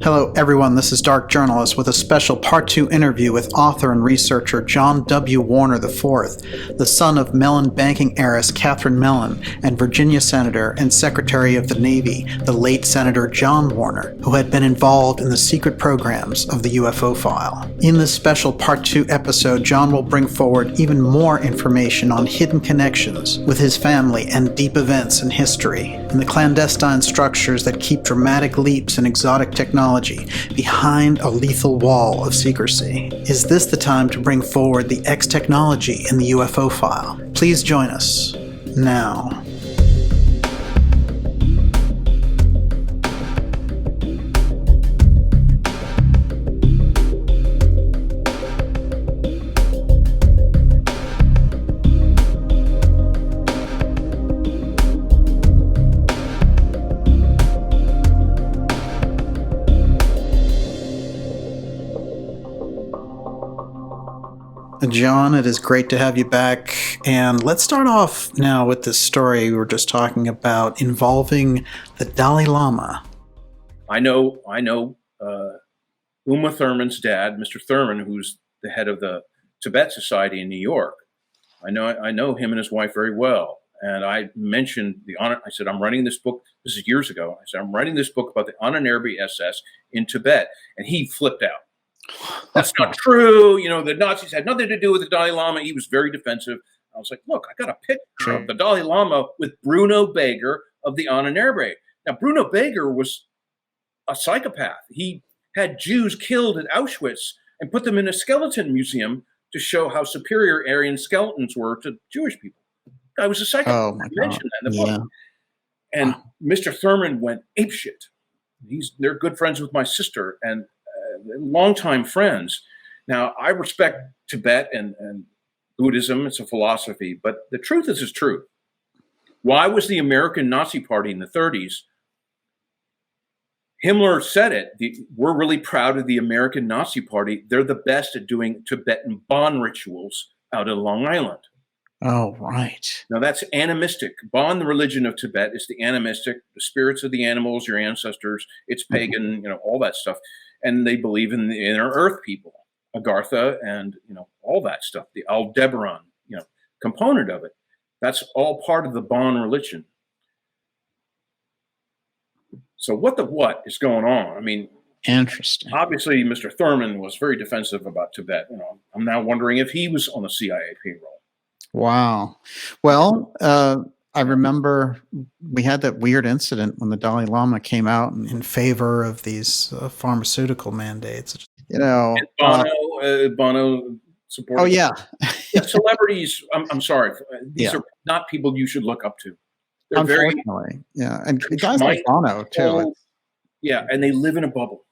Hello, everyone. This is Dark Journalist with a special Part 2 interview with author and researcher John W. Warner IV, the son of Mellon banking heiress Catherine Mellon and Virginia Senator and Secretary of the Navy, the late Senator John Warner, who had been involved in the secret programs of the UFO file. In this special Part 2 episode, John will bring forward even more information on hidden connections with his family and deep events in history, and the clandestine structures that keep dramatic leaps in exotic technology behind a lethal wall of secrecy. Is this the time to bring forward the X technology in the UFO file? Please join us now. John, it is great to have you back. And let's start off now with this story we were just talking about involving the Dalai Lama. I know Uma Thurman's dad, Mr. Thurman, who's the head of the Tibet Society in New York. I know him and his wife very well. And I mentioned I said, I'm writing this book. This is years ago. I said, I'm writing this book about the Ahnenerbe SS in Tibet. And he flipped out. That's not true. You know, the Nazis had nothing to do with the Dalai Lama. He was very defensive. I was like, look, I got a picture of the Dalai Lama with Bruno Beger of the Ahnenerbe. Now, Bruno Beger was a psychopath. He had Jews killed at Auschwitz and put them in a skeleton museum to show how superior Aryan skeletons were to Jewish people. I was a psychopath. I mentioned that in the book. And Mr. Thurman went apeshit. They're good friends with my sister and longtime friends. Now, I respect Tibet and Buddhism. It's a philosophy, but the truth is truth. Why was the American Nazi Party in the 30s? Himmler said it. We're really proud of the American Nazi Party. They're the best at doing Tibetan Bon rituals out of Long Island. Oh, right. Now, that's animistic. Bon, the religion of Tibet, is the animistic, the spirits of the animals, your ancestors. It's pagan, all that stuff. And they believe in the inner earth people, Agartha and, all that stuff, the Aldebaran, component of it. That's all part of the Bon religion. So what is going on? I mean, interesting. Obviously, Mr. Thurman was very defensive about Tibet. I'm now wondering if he was on the CIA payroll. Wow. Well, I remember we had that weird incident when the Dalai Lama came out in favor of these pharmaceutical mandates. And Bono supported. Oh, yeah. Celebrities, I'm sorry. These are not people you should look up to. They're unfortunately. And guys like Bono, too. And they live in a bubble.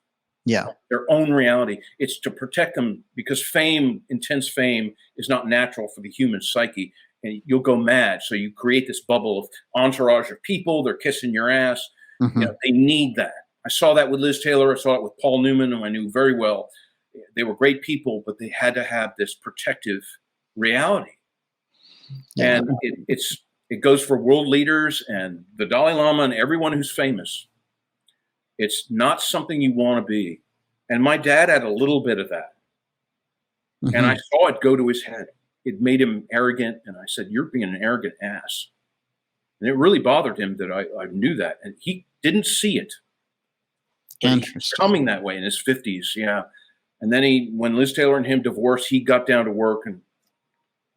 Yeah. Their own reality. It's to protect them because intense fame is not natural for the human psyche. And you'll go mad. So you create this bubble of entourage of people. They're kissing your ass. Mm-hmm. They need that. I saw that with Liz Taylor. I saw it with Paul Newman, who I knew very well. They were great people, but they had to have this protective reality. Yeah. And it goes for world leaders and the Dalai Lama and everyone who's famous. It's not something you want to be. And my dad had a little bit of that. Mm-hmm. And I saw it go to his head. It made him arrogant. And I said, you're being an arrogant ass. And it really bothered him that I knew that. And he didn't see it. Interesting. Coming that way in his 50s. Yeah. And then when Liz Taylor and him divorced, he got down to work and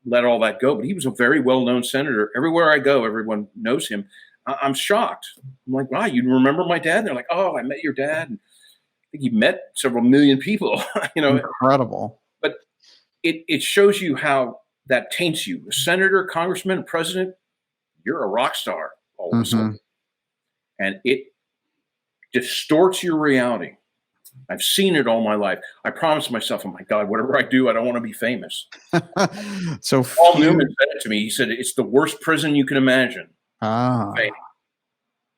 let all that go. But he was a very well-known senator. Everywhere I go, everyone knows him. I'm shocked. I'm like, wow, you remember my dad? And they're like, oh, I met your dad. And I think he met several million people. Incredible. But it shows you how that taints you. A senator, congressman, president, you're a rock star all of a sudden. And it distorts your reality. I've seen it all my life. I promised myself, oh my God, whatever I do, I don't want to be famous. So Paul Newman said it to me. He said, it's the worst prison you can imagine. And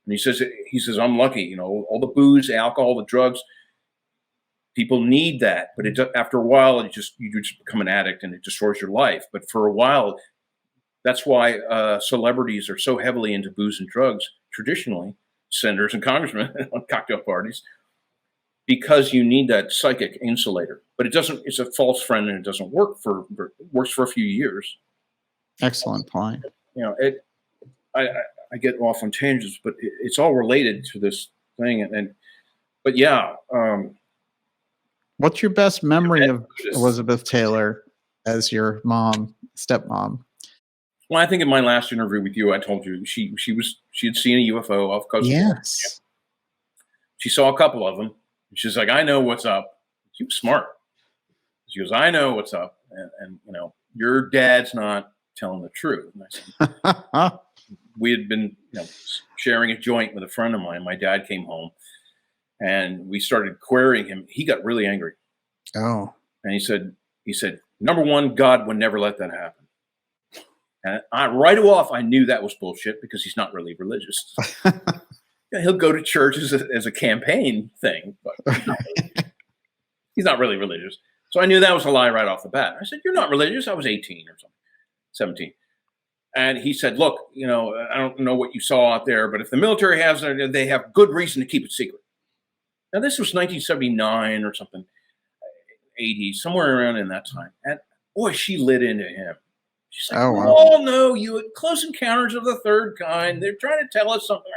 he says, I'm lucky, all the booze, alcohol, the drugs, people need that. But after a while, you just become an addict and it destroys your life. But for a while, that's why celebrities are so heavily into booze and drugs traditionally, senators and congressmen on cocktail parties. because you need that psychic insulator. But it doesn't. It's a false friend, and it doesn't work works for a few years. Excellent point. You know, I get off on tangents, but it's all related to this thing. But yeah. What's your best memory of Elizabeth Taylor as your stepmom? Well, I think in my last interview with you, I told you she had seen a UFO off coast. Yes. She saw a couple of them. She's like, I know what's up. She was smart. She goes, I know what's up, and you know, your dad's not telling the truth. And I said, we had been, sharing a joint with a friend of mine. My dad came home, and we started querying him. He got really angry. Oh. And he said, number one, God would never let that happen. And right off, I knew that was bullshit because he's not really religious. He'll go to church as a campaign thing, but he's not really religious. So I knew that was a lie right off the bat. I said, you're not religious. I was 18 or something, 17. And he said, look, I don't know what you saw out there, but if the military has it, they have good reason to keep it secret. Now, this was 1979 or something, 80, somewhere around in that time. And boy, she lit into him. She's like, oh, no, you had Close Encounters of the Third Kind. They're trying to tell us something.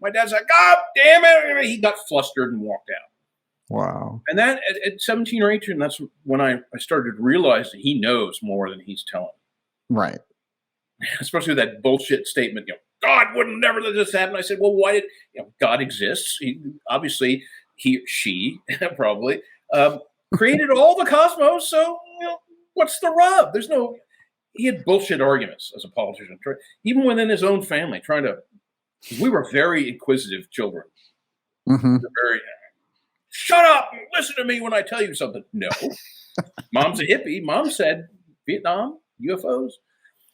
My dad's like, God damn it. He got flustered and walked out. Wow. And that at 17 or 18, that's when I started to realize that he knows more than he's telling. Right. Especially with that bullshit statement, God wouldn't never let this happen. I said, well, why did, God exists. Obviously, she probably created all the cosmos. So, what's the rub? He had bullshit arguments as a politician, even within his own family, we were very inquisitive children. Mm-hmm. Shut up and listen to me when I tell you something. No. Mom's a hippie. Mom said Vietnam, UFOs.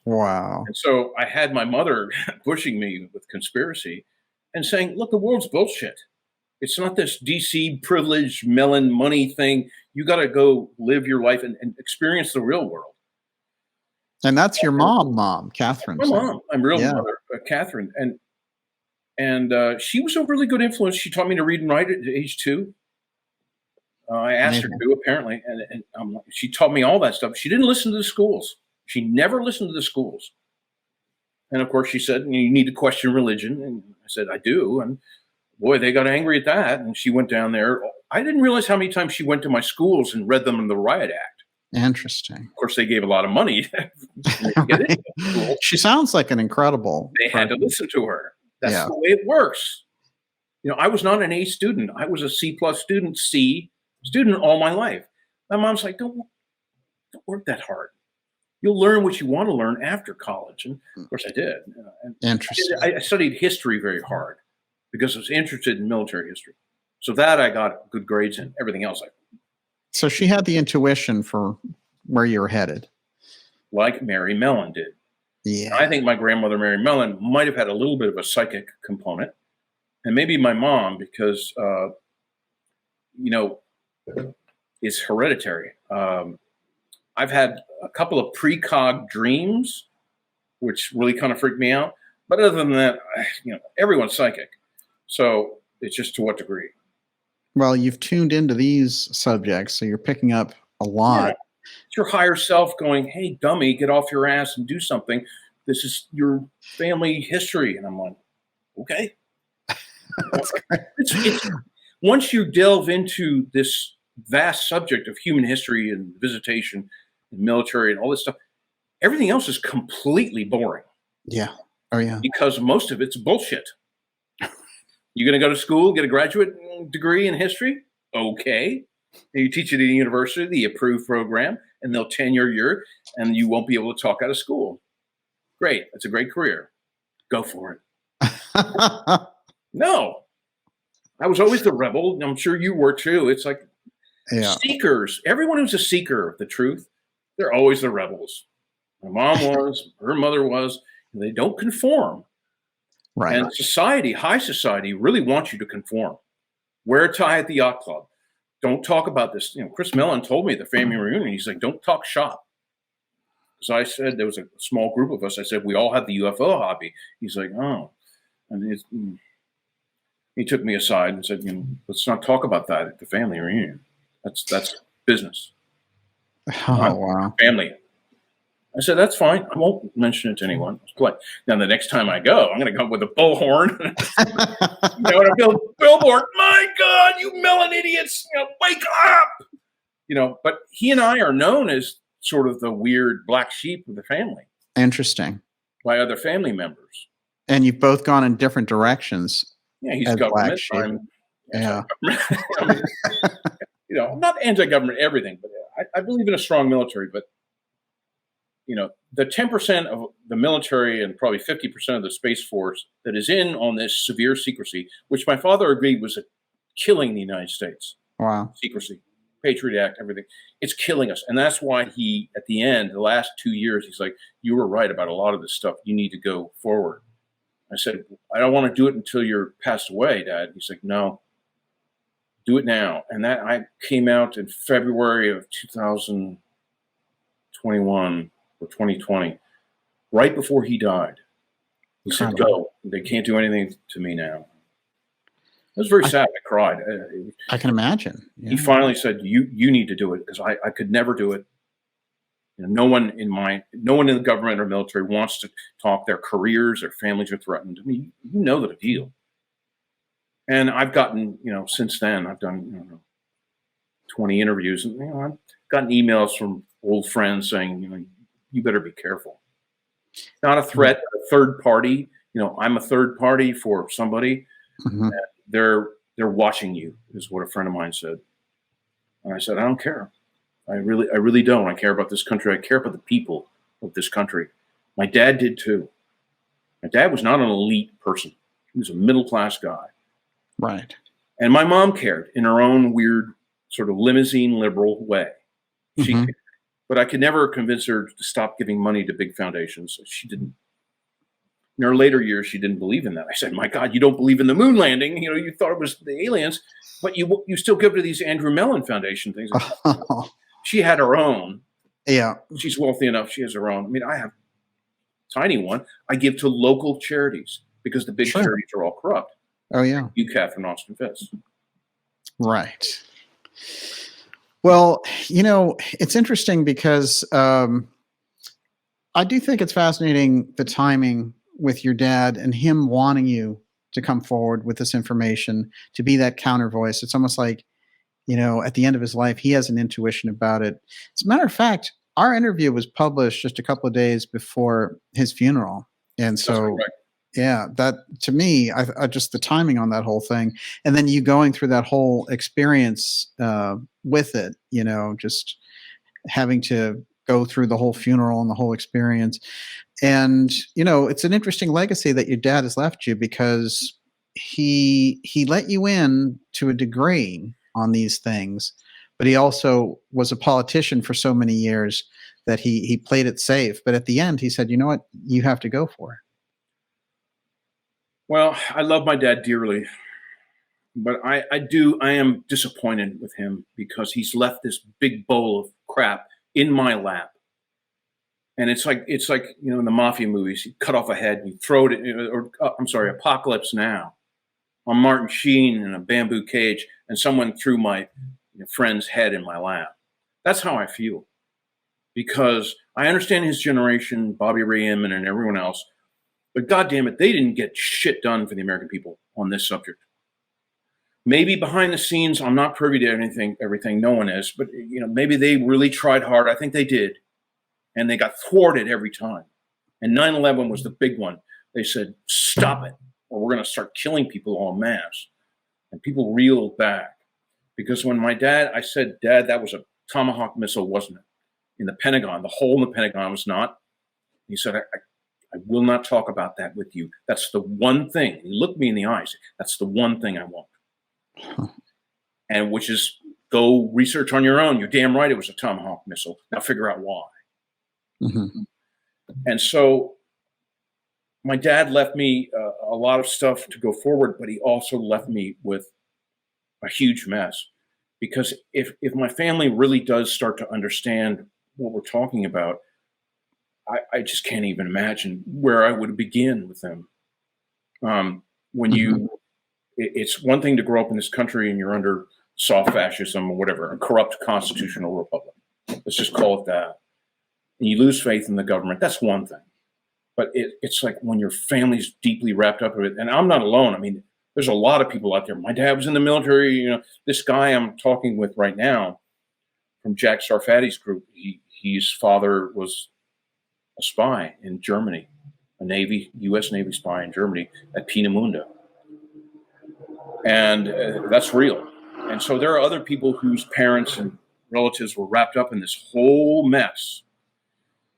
Wow. And so I had my mother pushing me with conspiracy and saying, look, the world's bullshit. It's not this DC privilege, melon money thing. You got to go live your life and experience the real world. And that's your mom, Catherine. My mom, I'm real mother, Catherine. And she was a really good influence. She taught me to read and write at age 2. I asked her to, apparently, and she taught me all that stuff. She didn't listen to the schools. She never listened to the schools. And of course, she said, you need to question religion. And I said, I do. And boy, they got angry at that. And she went down there. I didn't realize how many times she went to my schools and read them in the Riot Act. Interesting. Of course, they gave a lot of money to get into the school. She sounds like an incredible. They had to listen to her. That's the way it works. I was not an A student. I was a C+ student, C student all my life. My mom's like, don't work that hard. You'll learn what you want to learn after college. And of course I did. Interesting. I studied history very hard because I was interested in military history. So that I got good grades in. Everything else So she had the intuition for where you were headed. Like Mary Mellon did. Yeah. I think my grandmother, Mary Mellon, might have had a little bit of a psychic component. And maybe my mom, because, it's hereditary. I've had a couple of precog dreams, which really kind of freaked me out. But other than that, everyone's psychic. So it's just to what degree. Well, you've tuned into these subjects, so you're picking up a lot. Yeah. It's your higher self going, hey, dummy, get off your ass and do something. This is your family history. And I'm like, okay. That's great. Once you delve into this vast subject of human history and visitation and military and all this stuff, everything else is completely boring. Yeah. Oh, yeah. Because most of it's bullshit. You're going to go to school, get a graduate degree in history? Okay. And you teach it at the university, the approved program, and they'll tenure you, and you won't be able to talk out of school. Great. That's a great career. Go for it. No. I was always the rebel. I'm sure you were too. It's like seekers. Everyone who's a seeker of the truth, they're always the rebels. My mom was, her mother was. They don't conform. Right. And society, high society, really wants you to conform. Wear a tie at the yacht club. Don't talk about this. Chris Mellon told me at the family reunion, he's like, don't talk shop. So I said, there was a small group of us. I said, we all have the UFO hobby. He's like, oh. And He took me aside and said, let's not talk about that at the family reunion. That's business. Oh, wow. Family. I said, that's fine. I won't mention it to anyone. Now, the next time I go, I'm going to come with a bullhorn. A billboard. My God, you Mellon idiots! Wake up! But he and I are known as sort of the weird black sheep of the family. Interesting. By other family members. And you've both gone in different directions. Yeah, he's government. I'm anti-government. I'm not anti-government everything, but I believe in a strong military. But the 10% of the military and probably 50% of the Space Force that is in on this severe secrecy, which my father agreed was killing the United States. Wow. Secrecy, Patriot Act, everything. It's killing us. And that's why he, at the end, the last 2 years, he's like, you were right about a lot of this stuff. You need to go forward. I said, I don't want to do it until you're passed away, Dad. He's like, no, do it now. And that I came out in February of 2021 or 2020, right before he died. He said, go. They can't do anything to me now. It was very sad. I cried. I can imagine. Yeah. He finally said, you need to do it, because I could never do it. No one in the government or military wants to talk. Their careers, their families are threatened. I mean, you know the deal. And I've gotten, since then, I've done 20 interviews, and I've gotten emails from old friends saying, you better be careful. Not a threat, a third party. I'm a third party for somebody. Mm-hmm. They're watching you, is what a friend of mine said. And I said, I don't care. I really don't. I care about this country. I care about the people of this country. My dad did too. My dad was not an elite person. He was a middle-class guy. Right. And my mom cared in her own weird sort of limousine liberal way. She cared. But I could never convince her to stop giving money to big foundations. She didn't. In her later years, she didn't believe in that. I said, my God, you don't believe in the moon landing. You thought it was the aliens, but you still give to these Andrew Mellon Foundation things. She had her own. Yeah. She's wealthy enough. She has her own. I mean, I have a tiny one. I give to local charities because the big charities are all corrupt. Oh, yeah. UCAF and Austin Fest. Right. Well, it's interesting because I do think it's fascinating, the timing with your dad and him wanting you to come forward with this information, to be that counter voice. It's almost like, at the end of his life, he has an intuition about it. As a matter of fact, our interview was published just a couple of days before his funeral. And so, yeah, that to me, I just the timing on that whole thing. And then you going through that whole experience with it, just having to go through the whole funeral and the whole experience. And, it's an interesting legacy that your dad has left you, because he let you in to a degree on these things, but he also was a politician for so many years that he played it safe. But at the end, he said, you know what, you have to go for it. Well, I love my dad dearly, but I am disappointed with him because he's left this big bowl of crap in my lap. And it's like in the mafia movies, you cut off a head and you throw it, Apocalypse Now, on Martin Sheen in a bamboo cage, and someone threw my friend's head in my lap. That's how I feel, because I understand his generation, Bobby Ray Inman and everyone else, but goddamn it, they didn't get shit done for the American people on this subject. Maybe behind the scenes, I'm not privy to everything. No one is, but maybe they really tried hard. I think they did. And they got thwarted every time. And 9/11 was the big one. They said, stop it, or we're going to start killing people en masse. And people reeled back. Because when I said, Dad, that was a Tomahawk missile, wasn't it? In the Pentagon, the hole in the Pentagon was not. He said, I will not talk about that with you. That's the one thing. He looked me in the eyes. That's the one thing I want. And which is, go research on your own. You're damn right it was a Tomahawk missile. Now figure out why. Mm-hmm. And so my dad left me a lot of stuff to go forward, but he also left me with a huge mess. Because if my family really does start to understand what we're talking about, I just can't even imagine where I would begin with them. When you It's one thing to grow up in this country and you're under soft fascism or whatever, a corrupt constitutional republic. Let's just call it that. And you lose faith in the government. That's one thing. But it's like when your family's deeply wrapped up in it. And I'm not alone. I mean, there's a lot of people out there. My dad was in the military. You know, this guy I'm talking with right now from Jack Sarfati's group, his father was a spy in Germany, a U.S. Navy spy in Germany at Peenemünde. And that's real. And so there are other people whose parents and relatives were wrapped up in this whole mess.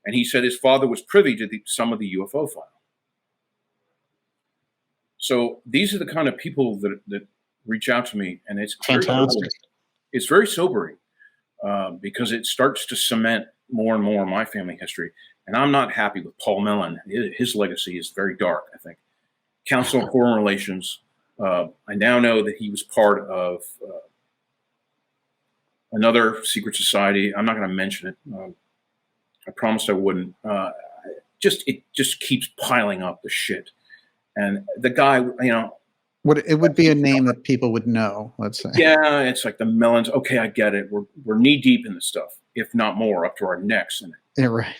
And he said his father was privy to some of the UFO file. So these are the kind of people that reach out to me, and it's fantastic. It's very sobering because it starts to cement more and more my family history. And I'm not happy with Paul Mellon. His legacy is very dark, I think. Council of Foreign Relations. I now know that he was part of another secret society. I'm not going to mention it. I promised I wouldn't. It just keeps piling up the shit. And the guy, you know, It would be a name that people would know, let's say. Yeah, it's like the Mellons. Okay, I get it. We're knee deep in this stuff, if not more, up to our necks in it. Yeah, right.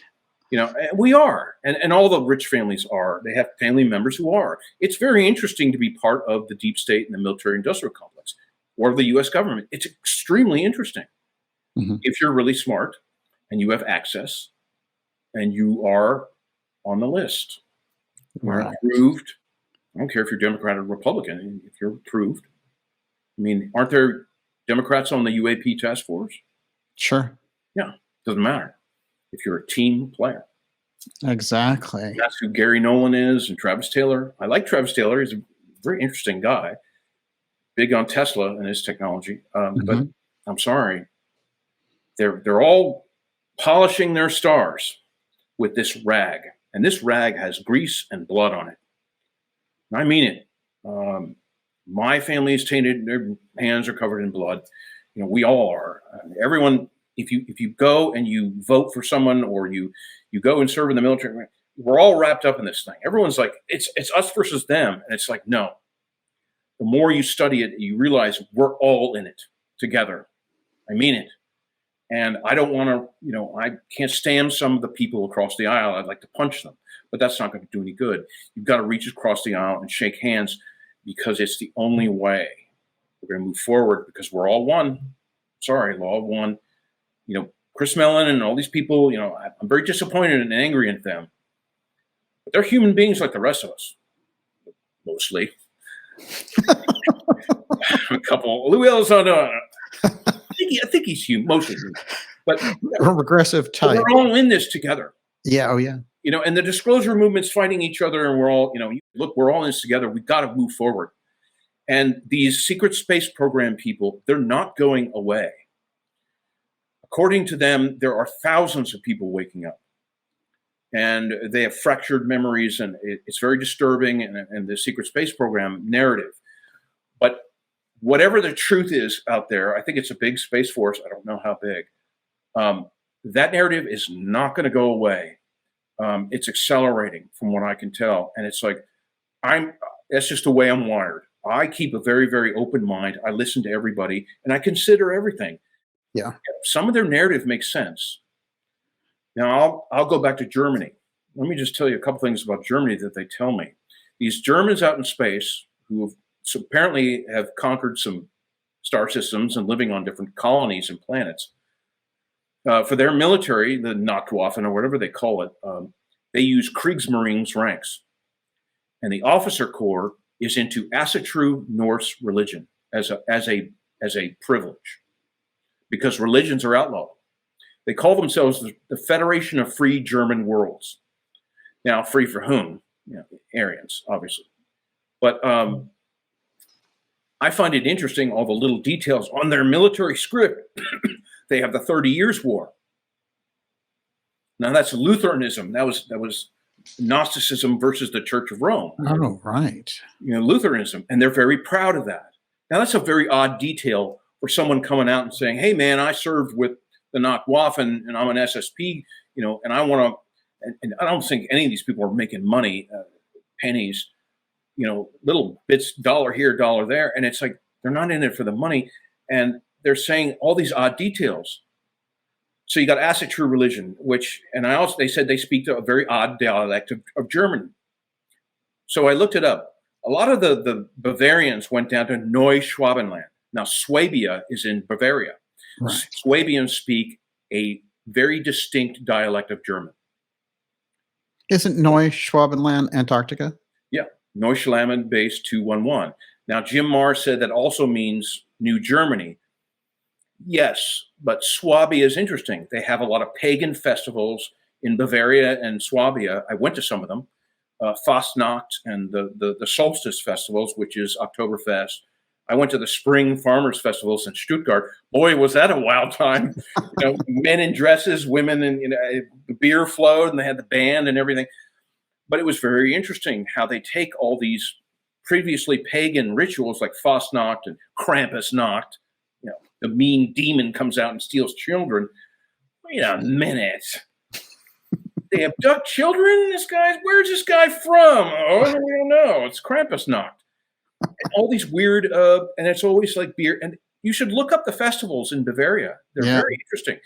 You know, we are, and all the rich families are. They have family members who are. It's very interesting to be part of the deep state and the military-industrial complex, or the U.S. government. It's extremely interesting if you're really smart and you have access, and you are on the list. You're approved. I don't care if you're Democrat or Republican. If you're approved, I mean, aren't there Democrats on the UAP task force? Sure. Yeah, doesn't matter if you're a team player. Exactly. And that's who Gary Nolan is, and Travis Taylor. I like Travis Taylor. He's a very interesting guy, big on Tesla and his technology. But I'm sorry, they're all polishing their stars with this rag, and this rag has grease and blood on it. And I mean it. My family is tainted; their hands are covered in blood. You know, we all are. Everyone. If you go and you vote for someone, or you go and serve in the military, we're all wrapped up in this thing. Everyone's like, it's us versus them, and it's like, no. The more you study it, you realize we're all in it together. I mean it. And I don't want to, you know, I can't stand some of the people across the aisle. I'd like to punch them, but that's not going to do any good. You've got to reach across the aisle and shake hands, because it's the only way we're going to move forward, because we're all one. Sorry, law of one. You know, Chris Mellon and all these people, you know, I'm very disappointed and angry at them. But they're human beings like the rest of us, mostly. A couple. Louis Elizondo, I think he's human, mostly human. But a regressive type. We're all in this together. Yeah. Oh, yeah. You know, and the disclosure movement's fighting each other, and we're all, you know, look, we're all in this together. We've got to move forward. And these secret space program people, they're not going away. According to them, there are thousands of people waking up, and they have fractured memories, and it's very disturbing, and the secret space program narrative. But whatever the truth is out there, I think it's a big space force. I don't know how big. That narrative is not going to go away. It's accelerating from what I can tell. And it's like, that's just the way I'm wired. I keep a very, very open mind. I listen to everybody, and I consider everything. Yeah. Some of their narrative makes sense. Now, I'll go back to Germany. Let me just tell you a couple things about Germany that they tell me. These Germans out in space who apparently have conquered some star systems and living on different colonies and planets, for their military, the Nachtwaffen, or whatever they call it, they use Kriegsmarines ranks. And the officer corps is into Asatru Norse religion as a privilege, because religions are outlawed. They call themselves the Federation of Free German Worlds. Now, free for whom? You know, Aryans, obviously. But I find it interesting, all the little details on their military script. They have the 30 Years' War. Now, that's Lutheranism. That was Gnosticism versus the Church of Rome. Oh, right. You know, Lutheranism, and they're very proud of that. Now, that's a very odd detail for someone coming out and saying, "Hey, man, I served with the Nachtwaffen, and I'm an SSP, you know, and I want to." And I don't think any of these people are making money, pennies, little bits, dollar here, dollar there. And it's like, they're not in it for the money. And they're saying all these odd details. So you got acid true religion, they said they speak to a very odd dialect of German. So I looked it up. A lot of the Bavarians went down to Neuschwabenland. Now, Swabia is in Bavaria. Right. Swabians speak a very distinct dialect of German. Isn't Neuschwabenland Antarctica? Yeah, Neuschwaben base 211. Now, Jim Marr said that also means New Germany. Yes, but Swabia is interesting. They have a lot of pagan festivals in Bavaria and Swabia. I went to some of them. Fastnacht and the solstice festivals, which is Oktoberfest. I went to the spring farmers festivals in Stuttgart. Boy, was that a wild time. Men in dresses, women in the beer flowed, and they had the band and everything. But it was very interesting how they take all these previously pagan rituals like Fastnacht and Krampusnacht. The mean demon comes out and steals children. Wait a minute. They abduct children? Where's this guy from? Oh, we don't know. It's Krampusnacht. And all these weird, and it's always like beer. And you should look up the festivals in Bavaria. They're very interesting.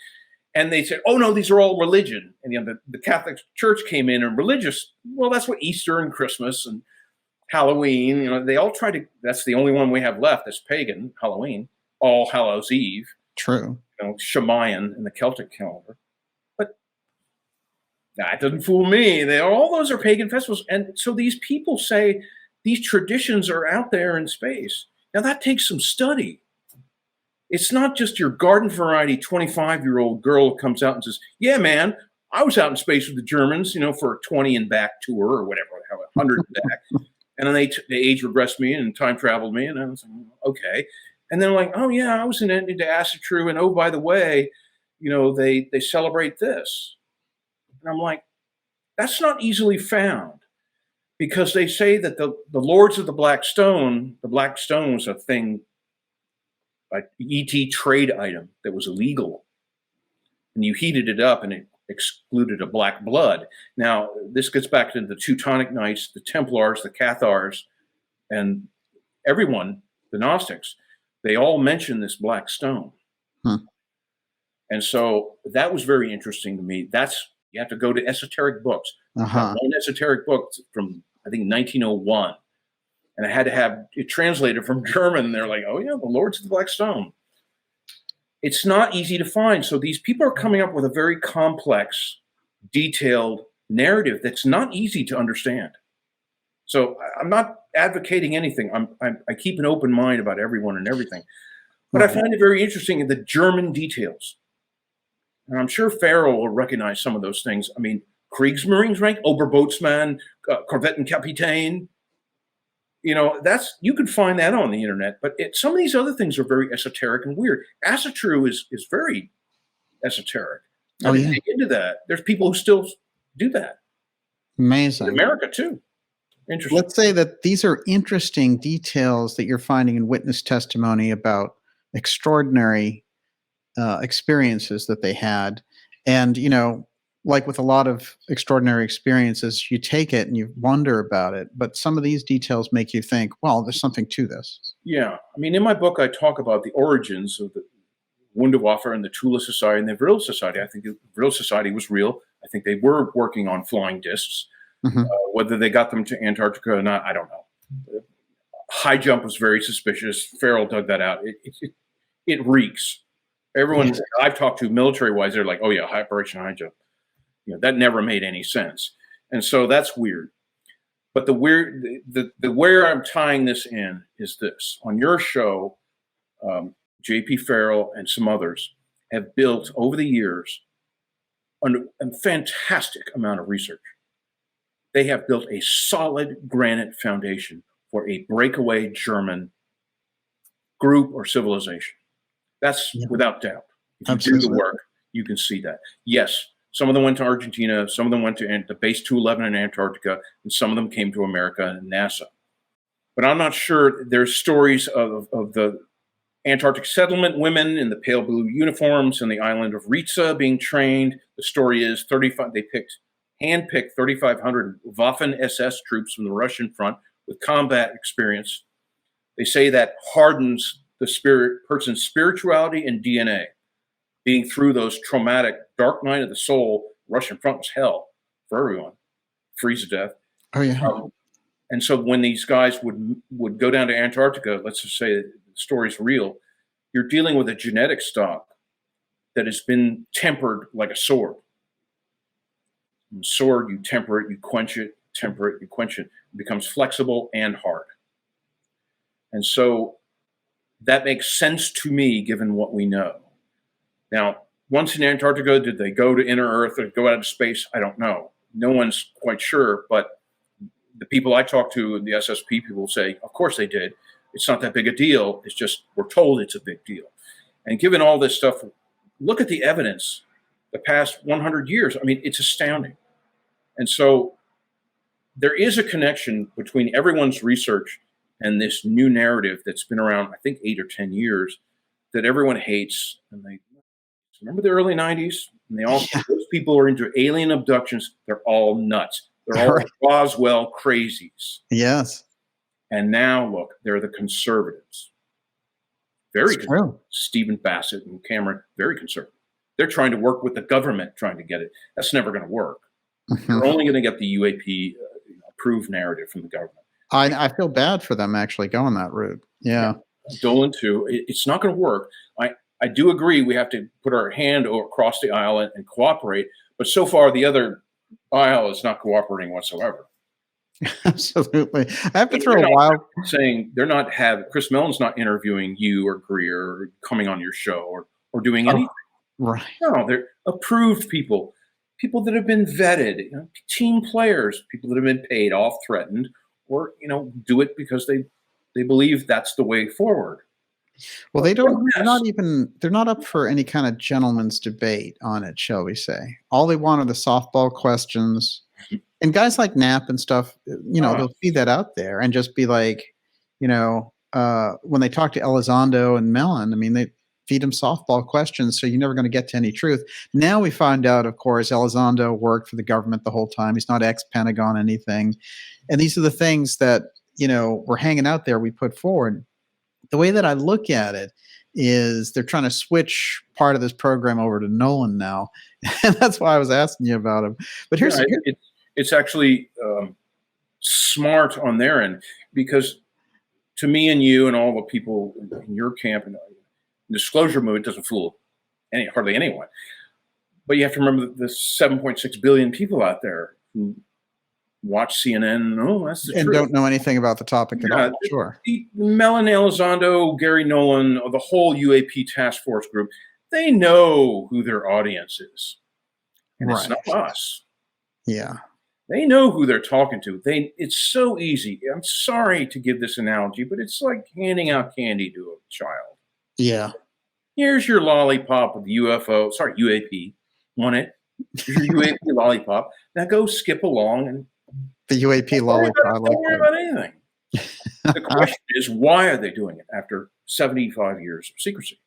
And they said, oh, no, these are all religion. And the Catholic Church came in and religious. Well, that's what Easter and Christmas and Halloween, they all try to, that's the only one we have left that's pagan, Halloween, All Hallows Eve. True. Shemayan in the Celtic calendar. But that doesn't fool me. All those are pagan festivals. And so these people say these traditions are out there in space. Now that takes some study. It's not just your garden variety 25-year-old girl who comes out and says, yeah, man, I was out in space with the Germans, for a 20 and back tour or whatever, 100 and back. And then they age regressed me and time traveled me. And I was like, okay. And then like, oh yeah, I was into acid true. And oh, by the way, they celebrate this. And I'm like, that's not easily found, because they say that the Lords of the Black Stone was a thing, like ET trade item that was illegal. And you heated it up and it excluded a black blood. Now, this gets back to the Teutonic Knights, the Templars, the Cathars, and everyone, the Gnostics. They all mention this black stone. And so that was very interesting to me. You have to go to esoteric books. One esoteric book from, I think, 1901. And I had to have it translated from German. And they're like, oh yeah, the Lords of the Black Stone. It's not easy to find. So these people are coming up with a very complex, detailed narrative that's not easy to understand. So I'm not advocating anything. I keep an open mind about everyone and everything. But I find it very interesting in the German details. And I'm sure Farrell will recognize some of those things. I mean, Kriegsmarines rank, Oberbootsmann, Korvettenkapitän. You can find that on the internet. But some of these other things are very esoteric and weird. Acid true is very esoteric. I didn't dig into that. There's people who still do that. Amazing. In America too. Interesting. Let's say that these are interesting details that you're finding in witness testimony about extraordinary experiences that they had. And, like with a lot of extraordinary experiences, you take it and you wonder about it. But some of these details make you think, well, there's something to this. Yeah. I mean, in my book, I talk about the origins of the Wunderwaffe and the Tula Society and the Vril Society. I think the Vril Society was real. I think they were working on flying discs. Whether they got them to Antarctica or not, I don't know. High jump was very suspicious. Farrell dug that out. It reeks. Everyone I've talked to military-wise, they're like, oh yeah, Operation High Jump. That never made any sense. And so that's weird. But the where I'm tying this in is this. On your show, J.P. Farrell and some others have built over the years a fantastic amount of research. They have built a solid granite foundation for a breakaway German group or civilization. That's without doubt. If you do the work, you can see that. Yes, some of them went to Argentina, some of them went to the base 211 in Antarctica, and some of them came to America and NASA. But I'm not sure. There's stories of the Antarctic settlement women in the pale blue uniforms and the island of Ritsa being trained. The story is handpicked 3,500 Waffen SS troops from the Russian front with combat experience. They say that hardens the person's spirituality and DNA. Being through those traumatic dark night of the soul, Russian front was hell for everyone, freeze to death. Oh yeah. And so when these guys would go down to Antarctica, let's just say the story's real, you're dealing with a genetic stock that has been tempered like a sword. And sword, you temper it, you quench it, temper it, you quench it. It becomes flexible and hard. And so that makes sense to me, given what we know. Now, once in Antarctica, did they go to inner Earth or go out of space? I don't know. No one's quite sure, but the people I talk to, the SSP people, say, of course they did. It's not that big a deal. It's just we're told it's a big deal. And given all this stuff, look at the evidence the past 100 years. I mean, it's astounding. And so there is a connection between everyone's research and this new narrative that's been around, I think, 8 or 10 years that everyone hates. And they remember the early 90s? And they all, those people are into alien abductions. They're all nuts. They're all Roswell crazies. Yes. And now, look, they're the conservatives. Very true. Stephen Bassett and Cameron, very conservative. They're trying to work with the government, trying to get it. That's never going to work. They're only going to get the UAP approved narrative from the government. I feel bad for them actually going that route. Yeah. Dolan too. It's not going to work. I do agree we have to put our hand across the aisle and cooperate, but so far the other aisle is not cooperating whatsoever. Absolutely. I have to throw a wild saying they're not Chris Mellon's not interviewing you or Greer or coming on your show or doing anything. Right. No, they're approved people that have been vetted, team players, people that have been paid off, threatened, or do it because they believe that's the way forward. Well, they're not up for any kind of gentleman's debate on it, shall we say. All they want are the softball questions. And guys like Knapp and stuff, they'll feed that out there and just be like, when they talk to Elizondo and Mellon, I mean, they feed them softball questions, so you're never going to get to any truth. Now we find out, of course, Elizondo worked for the government the whole time. He's not ex-Pentagon anything. And these are the things that, we're hanging out there, we put forward. The way that I look at it is they're trying to switch part of this program over to Nolan now. And that's why I was asking you about him. But it's actually smart on their end, because to me and you and all the people in your camp and disclosure movement doesn't fool hardly anyone. But you have to remember the 7.6 billion people out there who watch CNN. Oh, that's the truth. And don't know anything about the topic at all. Sure. Mellon, Elizondo, Gary Nolan, the whole UAP task force group, they know who their audience is. And It's not us. Yeah. They know who they're talking to. It's so easy. I'm sorry to give this analogy, but it's like handing out candy to a child. Yeah. Here's your lollipop with UAP. Want it? Here's your UAP lollipop. Now go skip along and the UAP lollipop. Don't worry about anything. The question is, why are they doing it after 75 years of secrecy?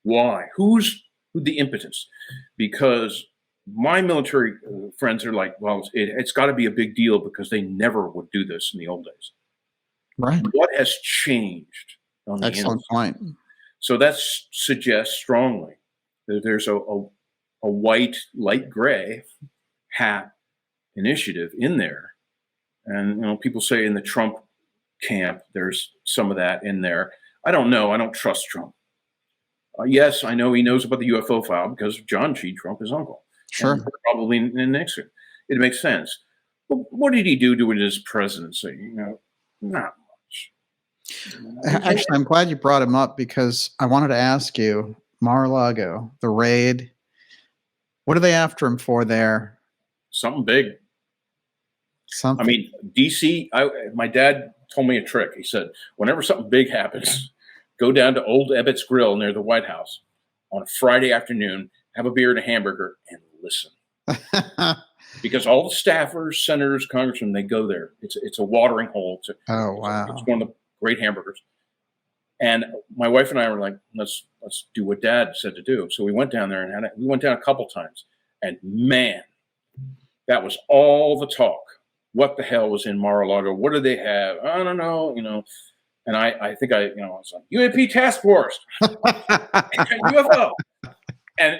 Why? Who's the impetus? Because my military friends are like, well, it's got to be a big deal because they never would do this in the old days. Right. What has changed on the Excellent point. So that suggests strongly that there's a white, light gray hat initiative in there. And, people say in the Trump camp, there's some of that in there. I don't know. I don't trust Trump. Yes, I know he knows about the UFO file because of John G. Trump, his uncle. Sure. Probably Nixon. It makes sense. But what did he do during his presidency? Not much. Actually, I'm glad you brought him up because I wanted to ask you, Mar-a-Lago, the raid, what are they after him for there? Something big. Something. I mean, DC, my dad told me a trick. He said, whenever something big happens, go down to Old Ebbitt's Grill near the White House on a Friday afternoon, have a beer and a hamburger, and listen. Because all the staffers, senators, congressmen, they go there. It's a watering hole. Wow. It's one of the great hamburgers. And my wife and I were like, let's do what Dad said to do. So we went down there and we went down a couple times. And man, that was all the talk what the hell was in Mar-a-Lago? What do they have? I don't know, And I think I was like, UAP task force, UFO. And,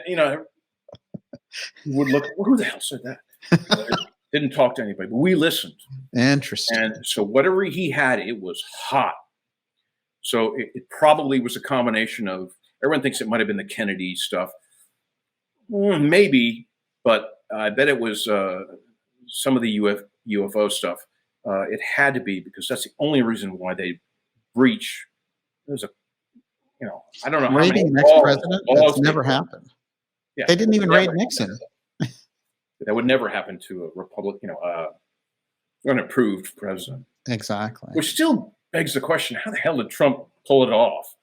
would look, who the hell said that? Didn't talk to anybody, but we listened. Interesting. And so whatever he had, it was hot. So it probably was a combination of, everyone thinks it might have been the Kennedy stuff. Maybe, but I bet it was some of the UFO stuff. It had to be, because that's the only reason why they breach. There's I don't know how Raiding many next president? That's never happened. Yeah, They didn't even raid Nixon. That would never happen to a Republican, an approved president. Exactly. Which still begs the question: how the hell did Trump pull it off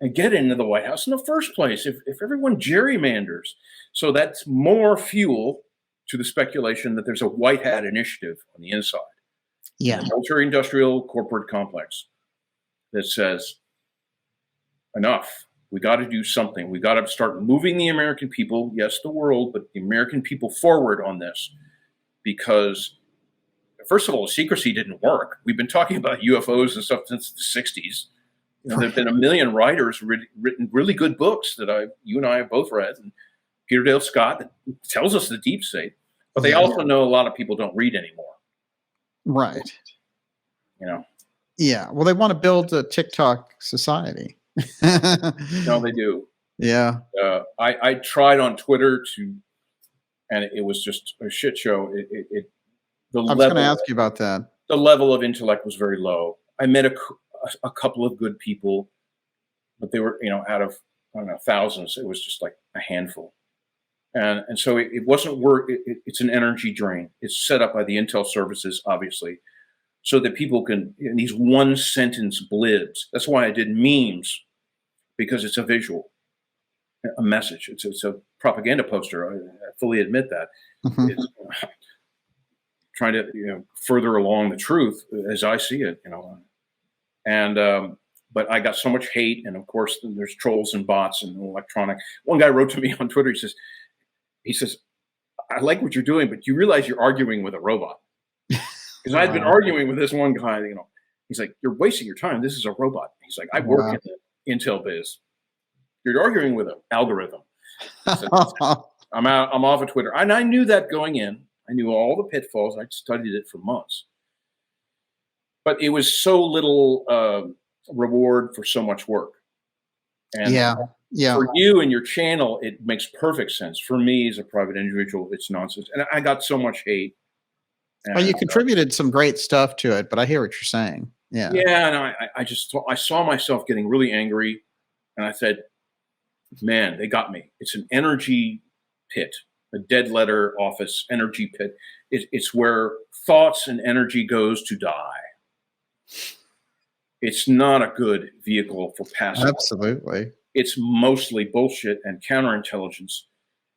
and get into the White House in the first place? If everyone gerrymanders, so that's more fuel to the speculation that there's a white hat initiative on the inside. Yeah. The military-industrial corporate complex that says, enough. We got to do something. We got to start moving the American people, yes, the world, but the American people forward on this. Because, first of all, secrecy didn't work. We've been talking about UFOs and stuff since the 60s. There have been a million writers written really good books that you and I have both read. And Peter Dale Scott that tells us the deep state. But they also know a lot of people don't read anymore. Right. Yeah. Well, they want to build a TikTok society. No, they do. Yeah. I tried on Twitter and it was just a shit show. I was going to ask you about that. The level of intellect was very low. I met a couple of good people, but they were, out of, I don't know, thousands. It was just like a handful. And so it wasn't work. It's an energy drain. It's set up by the intel services, obviously, so that people can, in these one sentence blibs. That's why I did memes, because it's a visual, a message. It's a propaganda poster. I fully admit that. Mm-hmm. It's trying to further along the truth as I see it. And but I got so much hate, and of course there's trolls and bots and electronic. One guy wrote to me on Twitter. He says, I like what you're doing, but you realize you're arguing with a robot. Because I'd been arguing with this one guy, he's like, you're wasting your time. This is a robot. He's like, I work in the intel biz. You're arguing with an algorithm. Said, I'm off of Twitter. And I knew that going in. I knew all the pitfalls. I studied it for months. But it was so little reward for so much work. And for you and your channel, it makes perfect sense. For me as a private individual, it's nonsense. And I got so much hate. Well, you contributed some great stuff to it, but I hear what you're saying. Yeah. Yeah, and I saw myself getting really angry, and I said, man, they got me. It's an energy pit, a dead letter office energy pit. It's where thoughts and energy goes to die. It's not a good vehicle for passing. Absolutely. It's mostly bullshit and counterintelligence.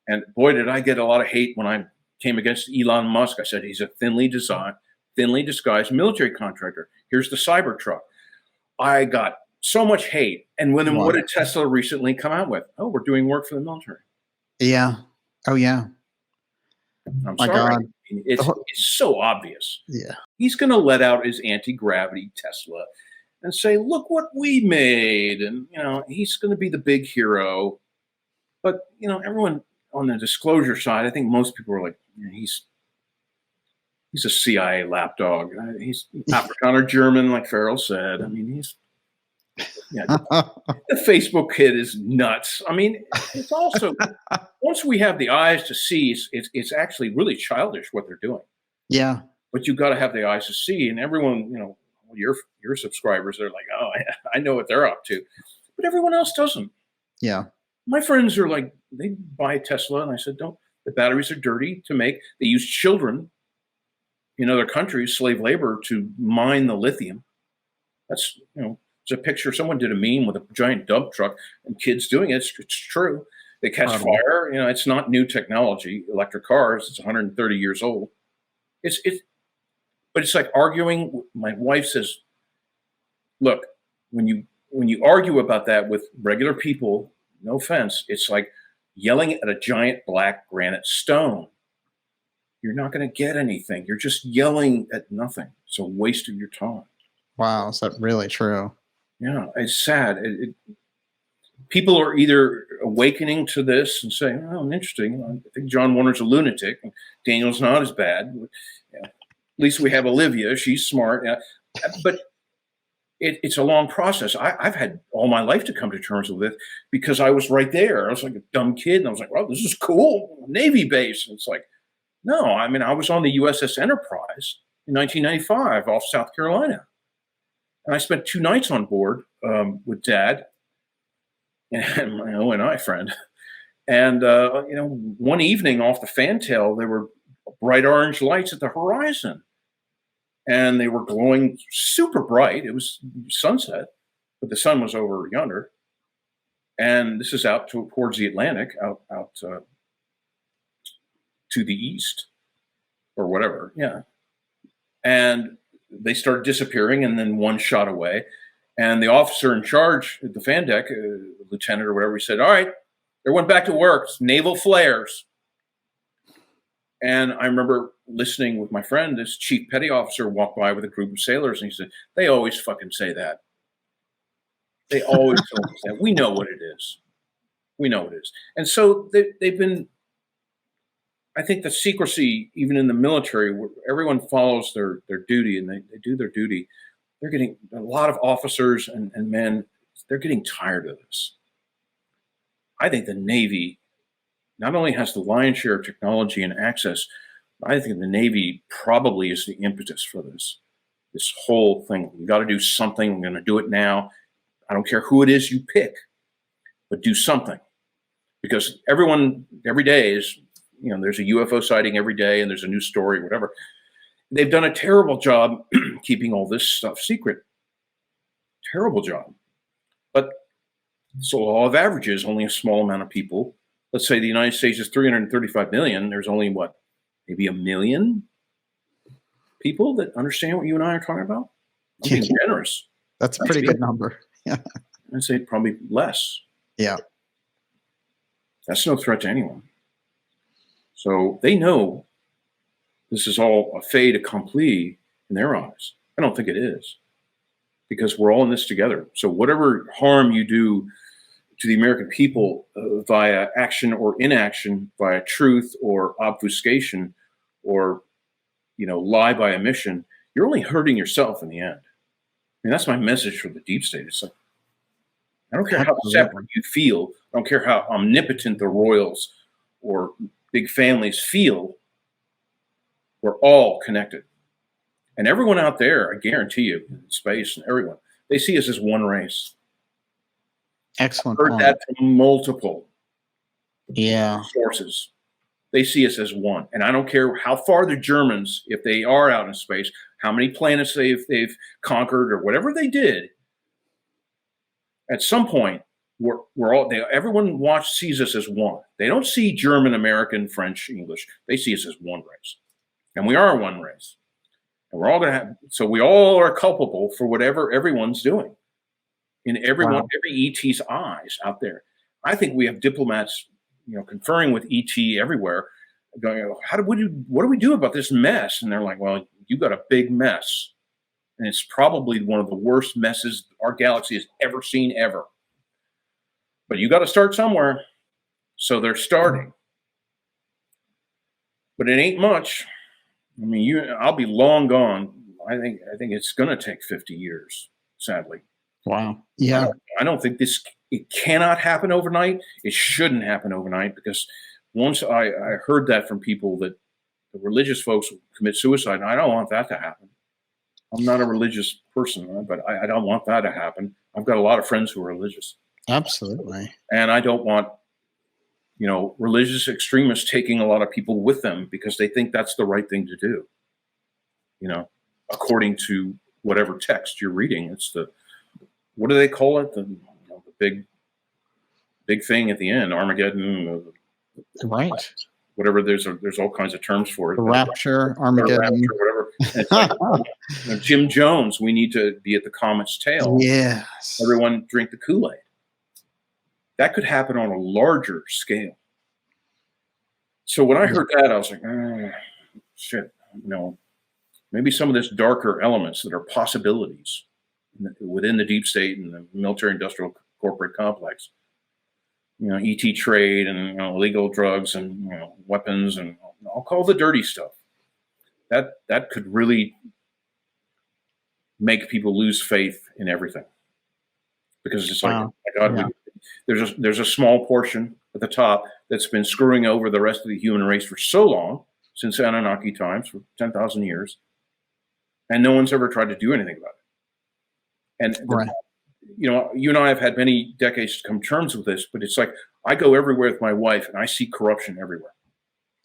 And boy, did I get a lot of hate when I came against Elon Musk. I said, he's a thinly disguised military contractor. Here's the Cybertruck. I got so much hate. And what did Tesla recently come out with? Oh, we're doing work for the military. Yeah. Oh, yeah. I'm sorry. God. It's so obvious. Yeah. He's going to let out his anti-gravity Tesla and say, look what we made. And, he's going to be the big hero. But, everyone on the disclosure side, I think most people are like, he's a CIA lapdog. He's African or German, like Farrell said. I mean, the Facebook kid is nuts. I mean, it's also, once we have the eyes to see, it's actually really childish what they're doing. Yeah. But you've got to have the eyes to see. And everyone, your subscribers are like, oh, I know what they're up to. But everyone else doesn't. Yeah. My friends are like, they buy a Tesla. And I said, the batteries are dirty to make. They use children in other countries, slave labor, to mine the lithium. That's, it's a picture. Someone did a meme with a giant dump truck and kids doing it. It's true. They catch fire. It's not new technology. Electric cars. It's 130 years old. But it's like arguing. My wife says, look, when you argue about that with regular people, no offense, it's like yelling at a giant black granite stone. you're not going to get anything. You're just yelling at nothing. It's a waste of your time. Wow, is that really true? Yeah, it's sad. People are either awakening to this and saying, "Oh, interesting. I think John Warner's a lunatic. And Daniel's not as bad. Yeah. At least we have Olivia. She's smart." Yeah. But it's a long process. I've had all my life to come to terms with it because I was right there. I was like a dumb kid, and I was like, "Well, this is cool, Navy base." And it's like, no, I mean, I was on the USS Enterprise in 1995 off South Carolina, and I spent 2 nights on board with Dad and my ONI friend. And one evening off the fantail, there were bright orange lights at the horizon, and they were glowing super bright. It was sunset, but the sun was over yonder. And this is out towards the Atlantic, out to the east or whatever. Yeah. And they started disappearing, and then one shot away. And the officer in charge at the fan deck, lieutenant or whatever, he said, "All right, everyone back to work. It's naval flares." And I remember listening with my friend, this chief petty officer walked by with a group of sailors, and he said, "They always fucking say that. They always say that. We know what it is. We know what it is." And so they've been, I think the secrecy, even in the military, where everyone follows their duty and they do their duty. They're getting, a lot of officers and men, they're getting tired of this. I think the Navy not only has the lion's share of technology and access, but I think the Navy probably is the impetus for this whole thing. We got to do something. We're going to do it now. I don't care who it is you pick, but do something. Because everyone, every day is, there's a UFO sighting every day and there's a new story, whatever. They've done a terrible job keeping all this stuff secret. Terrible job. But it's a law of averages. Only a small amount of people. Let's say the United States is 335 million. There's only maybe 1 million people that understand what you and I are talking about? I'm being generous. That's a pretty good number. Yeah. I'd say probably less. Yeah. That's no threat to anyone. So they know this is all a fait accompli in their eyes. I don't think it is, because we're all in this together. So whatever harm you do to the American people via action or inaction, via truth or obfuscation, or lie by omission, you're only hurting yourself in the end. I mean, that's my message for the deep state. It's like, I don't care how separate you feel. I don't care how omnipotent the royals or big families feel. We're all connected. And everyone out there, I guarantee you, in space and everyone, they see us as one race. Excellent. I've heard that from multiple sources. They see us as one. And I don't care how far the Germans, if they are out in space, how many planets they've conquered or whatever they did, at some point, everyone sees us as one. They don't see German, American, French, English. They see us as one race. And we are one race. And we're all going to have, so we all are culpable for whatever everyone's doing in every ET's eyes out there. I think we have diplomats, conferring with ET everywhere, going, what do we do about this mess? And they're like, well, you got a big mess. And it's probably one of the worst messes our galaxy has ever seen, ever. But you got to start somewhere. So they're starting. But it ain't much. I mean, I'll be long gone. I think it's going to take 50 years, sadly. Wow. Yeah. I don't think it cannot happen overnight. It shouldn't happen overnight, because once I heard that from people that the religious folks commit suicide, and I don't want that to happen. I'm not a religious person, but I don't want that to happen. I've got a lot of friends who are religious. Absolutely. And I don't want, religious extremists taking a lot of people with them because they think that's the right thing to do. According to whatever text you're reading, it's what do they call it? The big thing at the end, Armageddon. Right. Whatever. There's all kinds of terms for it. The rapture, Armageddon. Rapture, whatever. It's like, Jim Jones, we need to be at the comet's tail. Yes. Everyone drink the Kool-Aid. That could happen on a larger scale. So when I heard that, I was like, shit, maybe some of this darker elements that are possibilities within the deep state and the military-industrial corporate complex. ET trade and illegal drugs and weapons, and I'll call the dirty stuff. That could really make people lose faith in everything, because it's like, Wow. oh my God, there's a small portion at the top that's been screwing over the rest of the human race for so long, since Anunnaki times, for 10,000 years, and no one's ever tried to do anything about it. And Right. you and I have had many decades to come to terms with this, but it's like I go everywhere with my wife and I see corruption everywhere.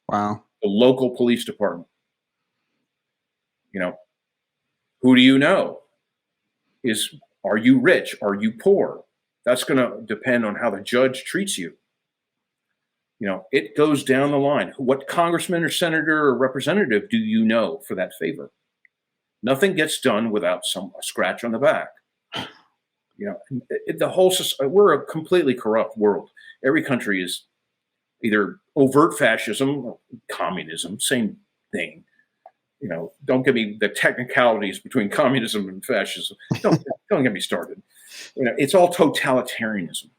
Wow. The local police department. Who do you know? Are you rich? Are you poor? That's going to depend on how the judge treats you. It goes down the line. What congressman or senator or representative do you know for that favor? Nothing gets done without a scratch on the back. We're a completely corrupt world. Every country is either overt fascism or communism, same thing. Don't give me the technicalities between communism and fascism. Don't get me started. It's all totalitarianism.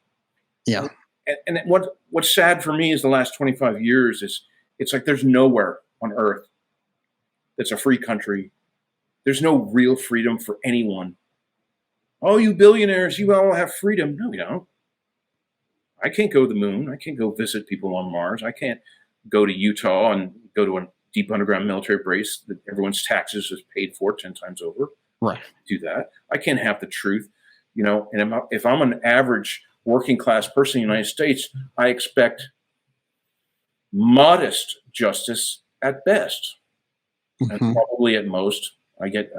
Yeah. And what's sad for me is the last 25 years is it's like there's nowhere on earth that's a free country. There's no real freedom for anyone. Oh, you billionaires, you all have freedom. No, we don't. I can't go to the moon. I can't go visit people on Mars. I can't go to Utah and go to a deep underground military base that everyone's taxes is paid for 10 times over. Right. Do that. I can't have the truth. And if I'm an average working class person in the United States, I expect modest justice at best. Mm-hmm. And probably at most, I get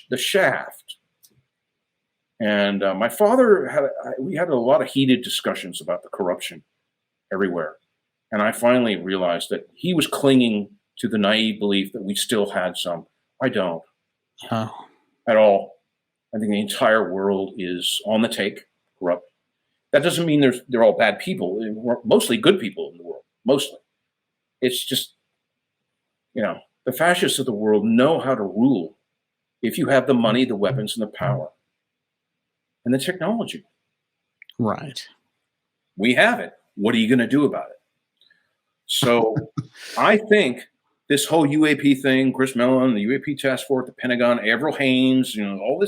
the shaft. And my father we had a lot of heated discussions about the corruption everywhere. And I finally realized that he was clinging to the naive belief that we still had some. I don't. Oh. At all. I think the entire world is on the take, corrupt. That doesn't mean they're all bad people. We're mostly good people in the world. Mostly. It's just, the fascists of the world know how to rule if you have the money, the weapons, and the power. And the technology. Right. We have it. What are you going to do about it? So I think this whole UAP thing, Chris Mellon, the UAP task force, the Pentagon, Avril Haines, all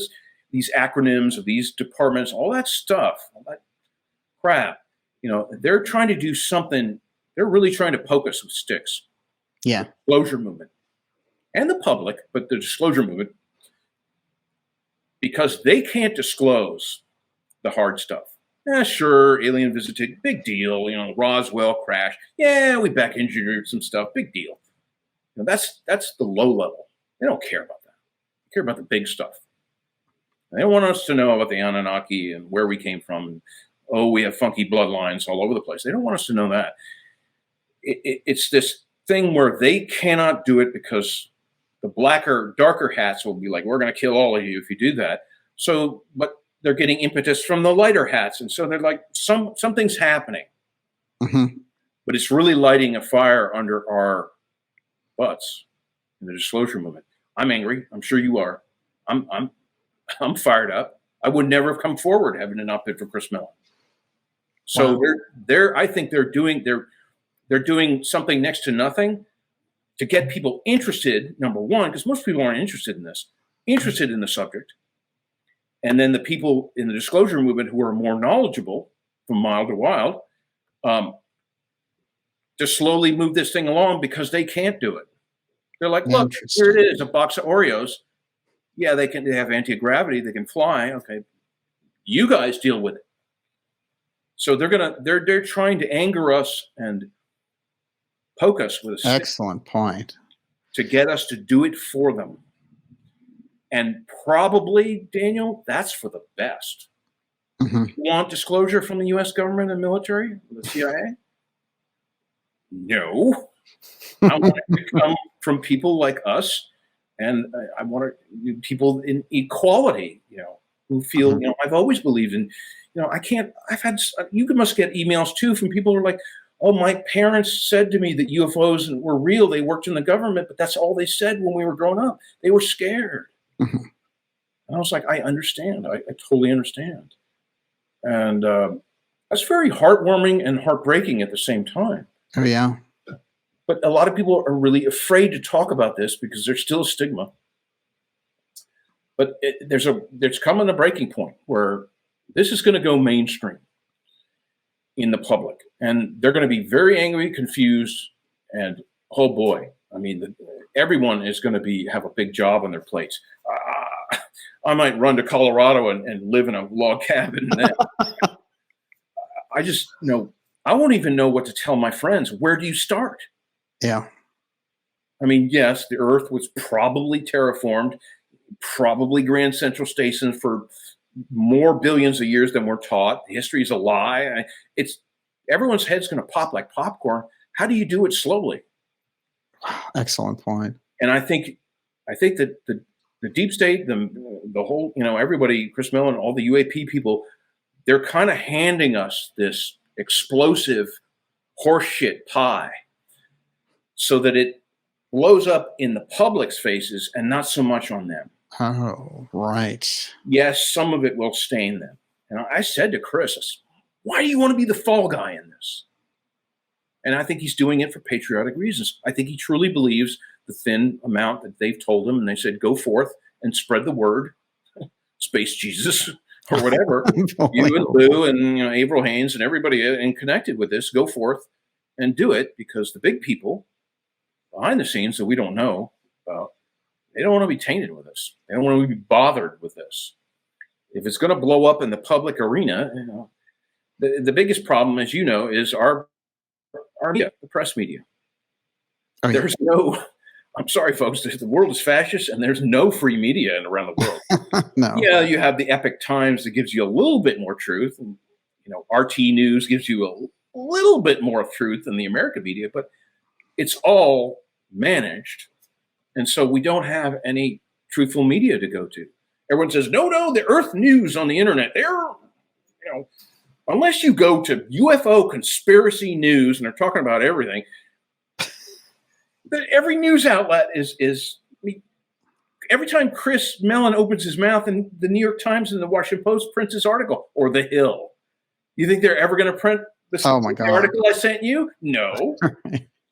these acronyms of these departments, all that stuff, all that crap, they're trying to do something. They're really trying to poke us with sticks. Yeah. The disclosure movement and the public, but the disclosure movement, because they can't disclose the hard stuff. Yeah, sure, alien visitation, big deal. Roswell crash. Yeah, we back engineered some stuff, big deal. That's the low level. They don't care about that. They care about the big stuff. They don't want us to know about the Anunnaki and where we came from. Oh, we have funky bloodlines all over the place. They don't want us to know that. It's this thing where they cannot do it because the darker hats will be like, we're going to kill all of you if you do that. So, but they're getting impetus from the lighter hats. And so they're like, something's happening. Mm-hmm. But it's really lighting a fire under our butts in the disclosure movement. I'm angry. I'm sure you are. I'm fired up. I would never have come forward having an op-ed for Chris Mellon. So wow. I think they're doing something next to nothing to get people interested, number one, because most people aren't interested in this, interested in the subject. And then the people in the disclosure movement who are more knowledgeable, from mild to wild, to slowly move this thing along because they can't do it. They're like, look, here it is, a box of Oreos. Yeah, they have anti-gravity, they can fly. Okay, you guys deal with it. So they're trying to anger us and poke us with a stick. Excellent point. To get us to do it for them. And probably, Daniel, that's for the best. Mm-hmm. You want disclosure from the U.S. government and military, the CIA? No. I want it to come from people like us, and I want people in equality, who feel, I've always believed in, you must get emails too from people who are like, Oh, my parents said to me that UFOs were real. They worked in the government, but that's all they said when we were growing up. They were scared. Mhm. And I was like, I understand. I totally understand. And that's very heartwarming and heartbreaking at the same time. Oh, yeah. But a lot of people are really afraid to talk about this because there's still a stigma. But there's coming a breaking point where this is going to go mainstream in the public, and they're going to be very angry, confused, and oh boy, I mean, everyone is going to have a big job on their plates. I might run to Colorado and live in a log cabin. And then I just I won't even know what to tell my friends. Where do you start? Yeah. I mean, yes, the Earth was probably terraformed, probably Grand Central Station for more billions of years than we're taught. History is a lie. Everyone's head's going to pop like popcorn. How do you do it slowly? Excellent point. And I think that the deep state, the whole, everybody, Chris Mellon, all the UAP people, they're kind of handing us this explosive horseshit pie so that it blows up in the public's faces and not so much on them. Oh, right. Yes, some of it will stain them. And I said to Chris, why do you want to be the fall guy in this? And I think he's doing it for patriotic reasons. I think he truly believes the thin amount that they've told him, and they said, go forth and spread the word, Space Jesus, or whatever. You and Lou and Avril Haines and everybody and connected with this, go forth and do it, because the big people behind the scenes that we don't know about, they don't want to be tainted with this. They don't want to be bothered with this. If it's going to blow up in the public arena, the biggest problem, as you know, is our media, the press media. Oh, yeah. There's no, I'm sorry, folks, the world is fascist and there's no free media around the world. No. Yeah, you have the Epic Times that gives you a little bit more truth. And, RT News gives you a little bit more truth than the American media, but it's all managed. And so we don't have any truthful media to go to. Everyone says, no, the Earth News on the internet, they're, unless you go to UFO conspiracy news and they're talking about everything, every news outlet is every time Chris Mellon opens his mouth and the New York Times and the Washington Post prints his article, or The Hill, you think they're ever going to print the article I sent you? No.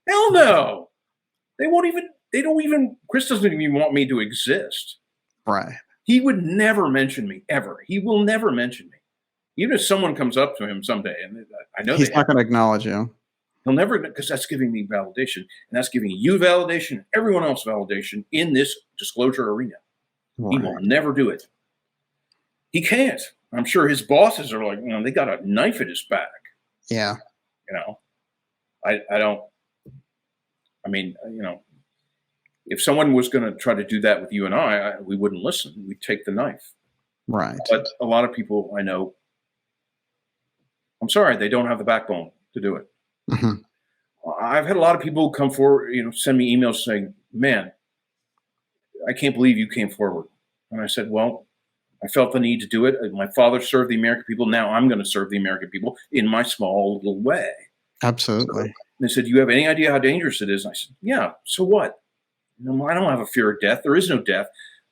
Hell no. They don't even, Chris doesn't even want me to exist. Right. He would never mention me, ever. He will never mention me. Even if someone comes up to him someday, and I know he's not going to acknowledge you. He'll never, because that's giving me validation, and that's giving you validation, everyone else validation in this disclosure arena. Right. He will never do it. He can't. I'm sure his bosses are like, they got a knife at his back. Yeah. I don't. I mean, if someone was going to try to do that with you and I, we wouldn't listen. We'd take the knife. Right. But a lot of people I know, I'm sorry, they don't have the backbone to do it. Mm-hmm. I've had a lot of people come forward, send me emails saying, man, I can't believe you came forward. And I said, well, I felt the need to do it. My father served the American people. Now I'm going to serve the American people in my small little way. Absolutely. So they said, do you have any idea how dangerous it is? And I said, yeah, so what? I don't have a fear of death. There is no death.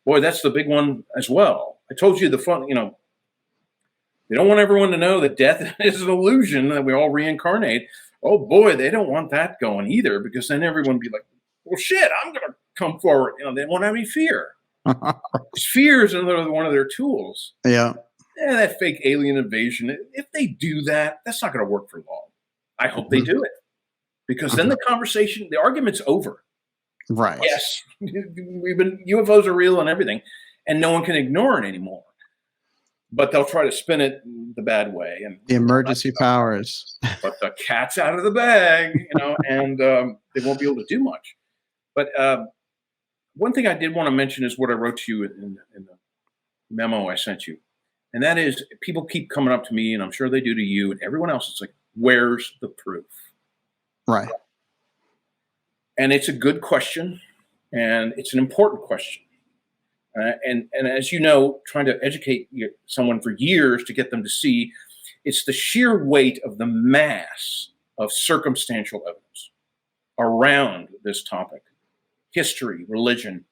Boy, that's the big one as well. I told you the fun, they don't want everyone to know that death is an illusion, that we all reincarnate. Oh boy, they don't want that going either, because then everyone would be like, well, shit, I'm going to come forward. They won't have any fear. Fear is another one of their tools. Yeah. That fake alien invasion. If they do that, that's not going to work for long. I hope they do it, because then the conversation, the argument's over. Right. Yes, UFOs are real and everything, and no one can ignore it anymore. But they'll try to spin it the bad way, and the emergency powers. But the cat's out of the bag, and they won't be able to do much. But one thing I did want to mention is what I wrote to you in the memo I sent you, and that is, people keep coming up to me, and I'm sure they do to you and everyone else. It's like, where's the proof? Right. And it's a good question, and it's an important question. And as you know, trying to educate someone for years to get them to see, it's the sheer weight of the mass of circumstantial evidence around this topic: history, religion,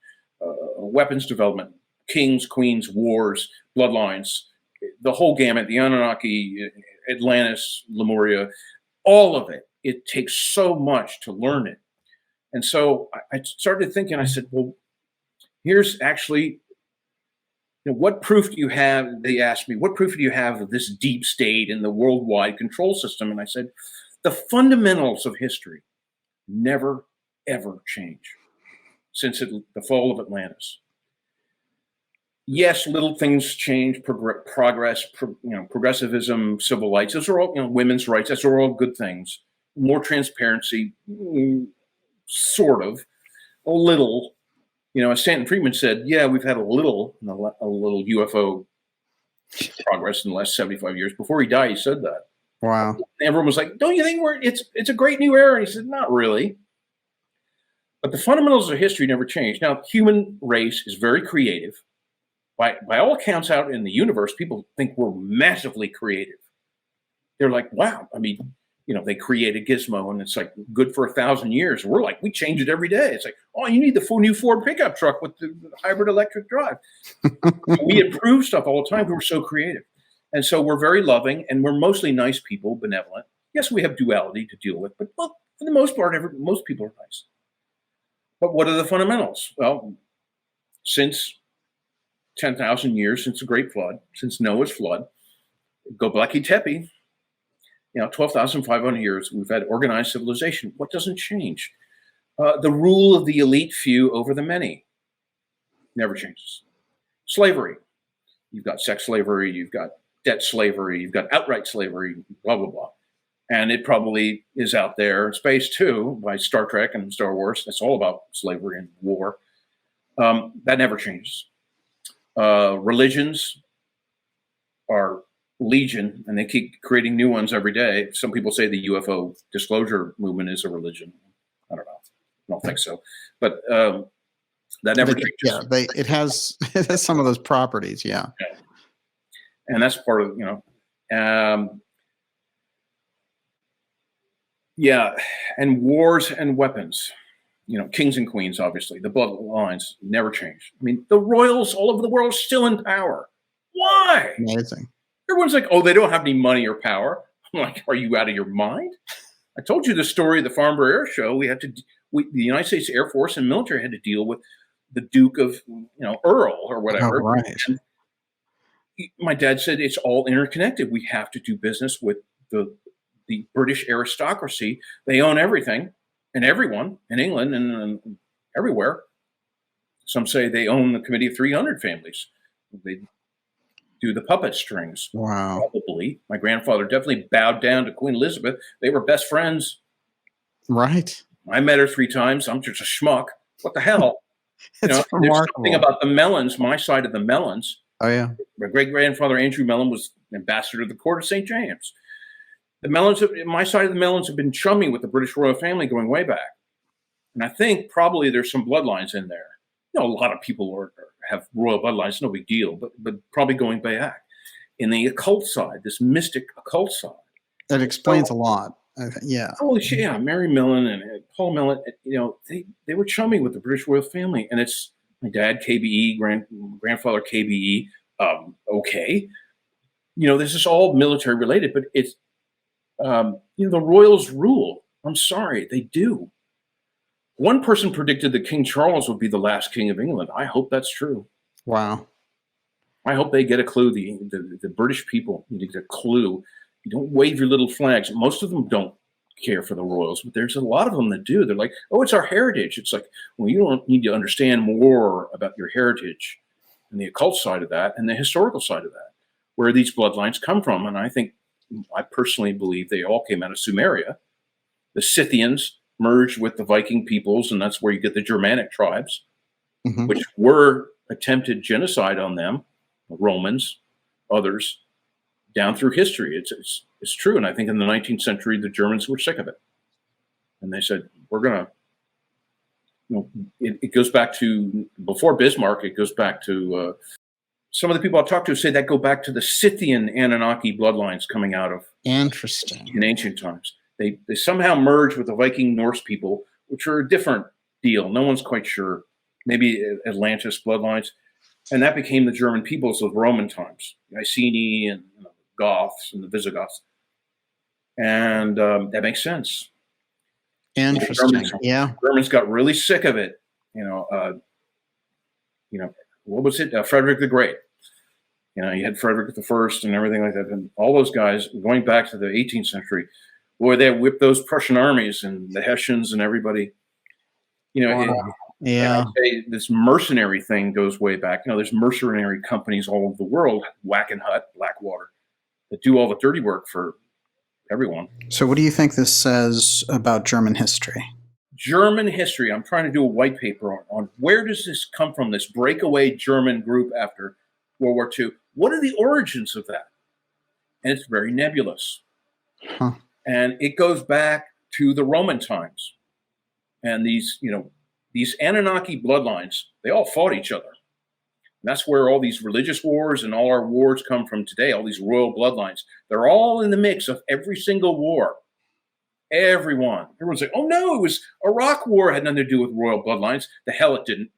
weapons development, kings, queens, wars, bloodlines, the whole gamut, the Anunnaki, Atlantis, Lemuria, all of it. It takes so much to learn it. And so I started thinking, I said, well, here's actually, what proof do you have? They asked me, what proof do you have of this deep state and the worldwide control system? And I said, the fundamentals of history never, ever change since the fall of Atlantis. Yes, little things change, progress, progressivism, civil rights. Those are all, women's rights. Those are all good things. More transparency, sort of, a little. As Stanton Friedman said, yeah, we've had a little UFO progress in the last 75 years. Before he died, he said that. Wow. And everyone was like, don't you think it's a great new era? And he said, not really. But the fundamentals of history never change. Now, human race is very creative. By all accounts out in the universe, people think we're massively creative. They're like, wow. I mean, they created Gizmo and it's like good for 1,000 years. We're like, we change it every day. It's like, oh, you need the new Ford pickup truck with the hybrid electric drive. We improve stuff all the time because we're so creative. And so we're very loving and we're mostly nice people, benevolent. Yes, we have duality to deal with, but for the most part, most people are nice. But what are the fundamentals? Well, since 10,000 years, since the Great Flood, since Noah's flood, Göbekli Tepe, 12,500 years, we've had organized civilization. What doesn't change? The rule of the elite few over the many never changes. Slavery. You've got sex slavery, you've got debt slavery, you've got outright slavery, blah, blah, blah. And it probably is out there in space too, by Star Trek and Star Wars. It's all about slavery and war. That never changes. Religions are legion, and they keep creating new ones every day. Some people say the UFO disclosure movement is a religion. I don't know. I don't think so. But that never changes. Yeah, it has some of those properties. Yeah. And that's part of and wars and weapons. Kings and queens, obviously, the bloodlines never change. I mean, the royals all over the world are still in power. Why? Amazing. Everyone's like, oh, they don't have any money or power. I'm like, are you out of your mind? I told you the story of the Farnborough Air Show. The United States Air Force and military had to deal with the Duke of, Earl or whatever. Oh, right. And my dad said it's all interconnected. We have to do business with the British aristocracy. They own everything and everyone in England and everywhere. Some say they own the Committee of 300 families. They do the puppet strings. Wow. Probably. My grandfather definitely bowed down to Queen Elizabeth. They were best friends. Right. I met her 3 times. I'm just a schmuck. What the hell? It's There's remarkable. something about the Mellons, my side of the Mellons. Oh, yeah. My great-grandfather, Andrew Mellon, was ambassador to the court of St. James. The Mellons, my side of the Mellons, have been chummy with the British royal family going way back. And I think probably there's some bloodlines in there. A lot of people have royal bloodlines, no big deal, but probably going back. In the occult side, this mystic occult side. That explains a lot. Yeah. Holy shit, yeah. Mary Mellon and Paul Mellon, they were chummy with the British royal family. And it's my dad, KBE, grandfather, KBE. Okay. This is all military related, but it's, the royals rule. I'm sorry, they do. One person predicted that King Charles would be the last king of England. I hope that's true. Wow. I hope they get a clue. The British people need to get a clue. You don't wave your little flags. Most of them don't care for the royals, but there's a lot of them that do. They're like, oh, it's our heritage. It's like, well, you don't need to understand more about your heritage and the occult side of that and the historical side of that, where these bloodlines come from. And I personally believe they all came out of Sumeria. The Scythians merged with the Viking peoples, and that's where you get the Germanic tribes, which were attempted genocide on them, the Romans, others, down through history. It's true. And I think in the 19th century, the Germans were sick of it. And they said, we're going to, it goes back to, before Bismarck, it goes back to, some of the people I talk to say that go back to the Scythian Anunnaki bloodlines coming out of Interesting. in ancient times. They somehow merged with the Viking Norse people, which are a different deal. No one's quite sure. Maybe Atlantis bloodlines. And that became the German peoples of Roman times, the Iceni and Goths and the Visigoths. And that makes sense. Interesting. Yeah. Germans got really sick of it. What was it? Frederick the Great. You had Frederick the First and everything like that. And all those guys, going back to the 18th century, boy, they whipped those Prussian armies and the Hessians and everybody. Wow. Yeah. I'd say this mercenary thing goes way back. There's mercenary companies all over the world, Wackenhut, Blackwater, that do all the dirty work for everyone. So what do you think this says about German history? German history. I'm trying to do a white paper on where does this come from, this breakaway German group after World War II. What are the origins of that? And it's very nebulous. Huh. And it goes back to the Roman times. And these Anunnaki bloodlines, they all fought each other. And that's where all these religious wars and all our wars come from today, all these royal bloodlines. They're all in the mix of every single war. Everyone. Everyone's like, oh no, it was Iraq war, had nothing to do with royal bloodlines. The hell it didn't.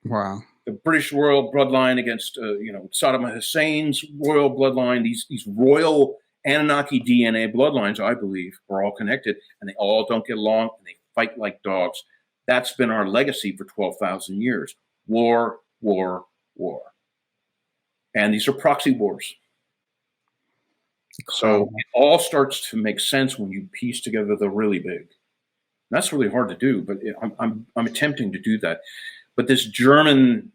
Wow. The British royal bloodline against, Saddam Hussein's royal bloodline, these royal Anunnaki DNA bloodlines, I believe, are all connected, and they all don't get along, and they fight like dogs. That's been our legacy for 12,000 years. War, war, war. And these are proxy wars. So it all starts to make sense when you piece together the really big. And that's really hard to do, but I'm attempting to do that. But this German,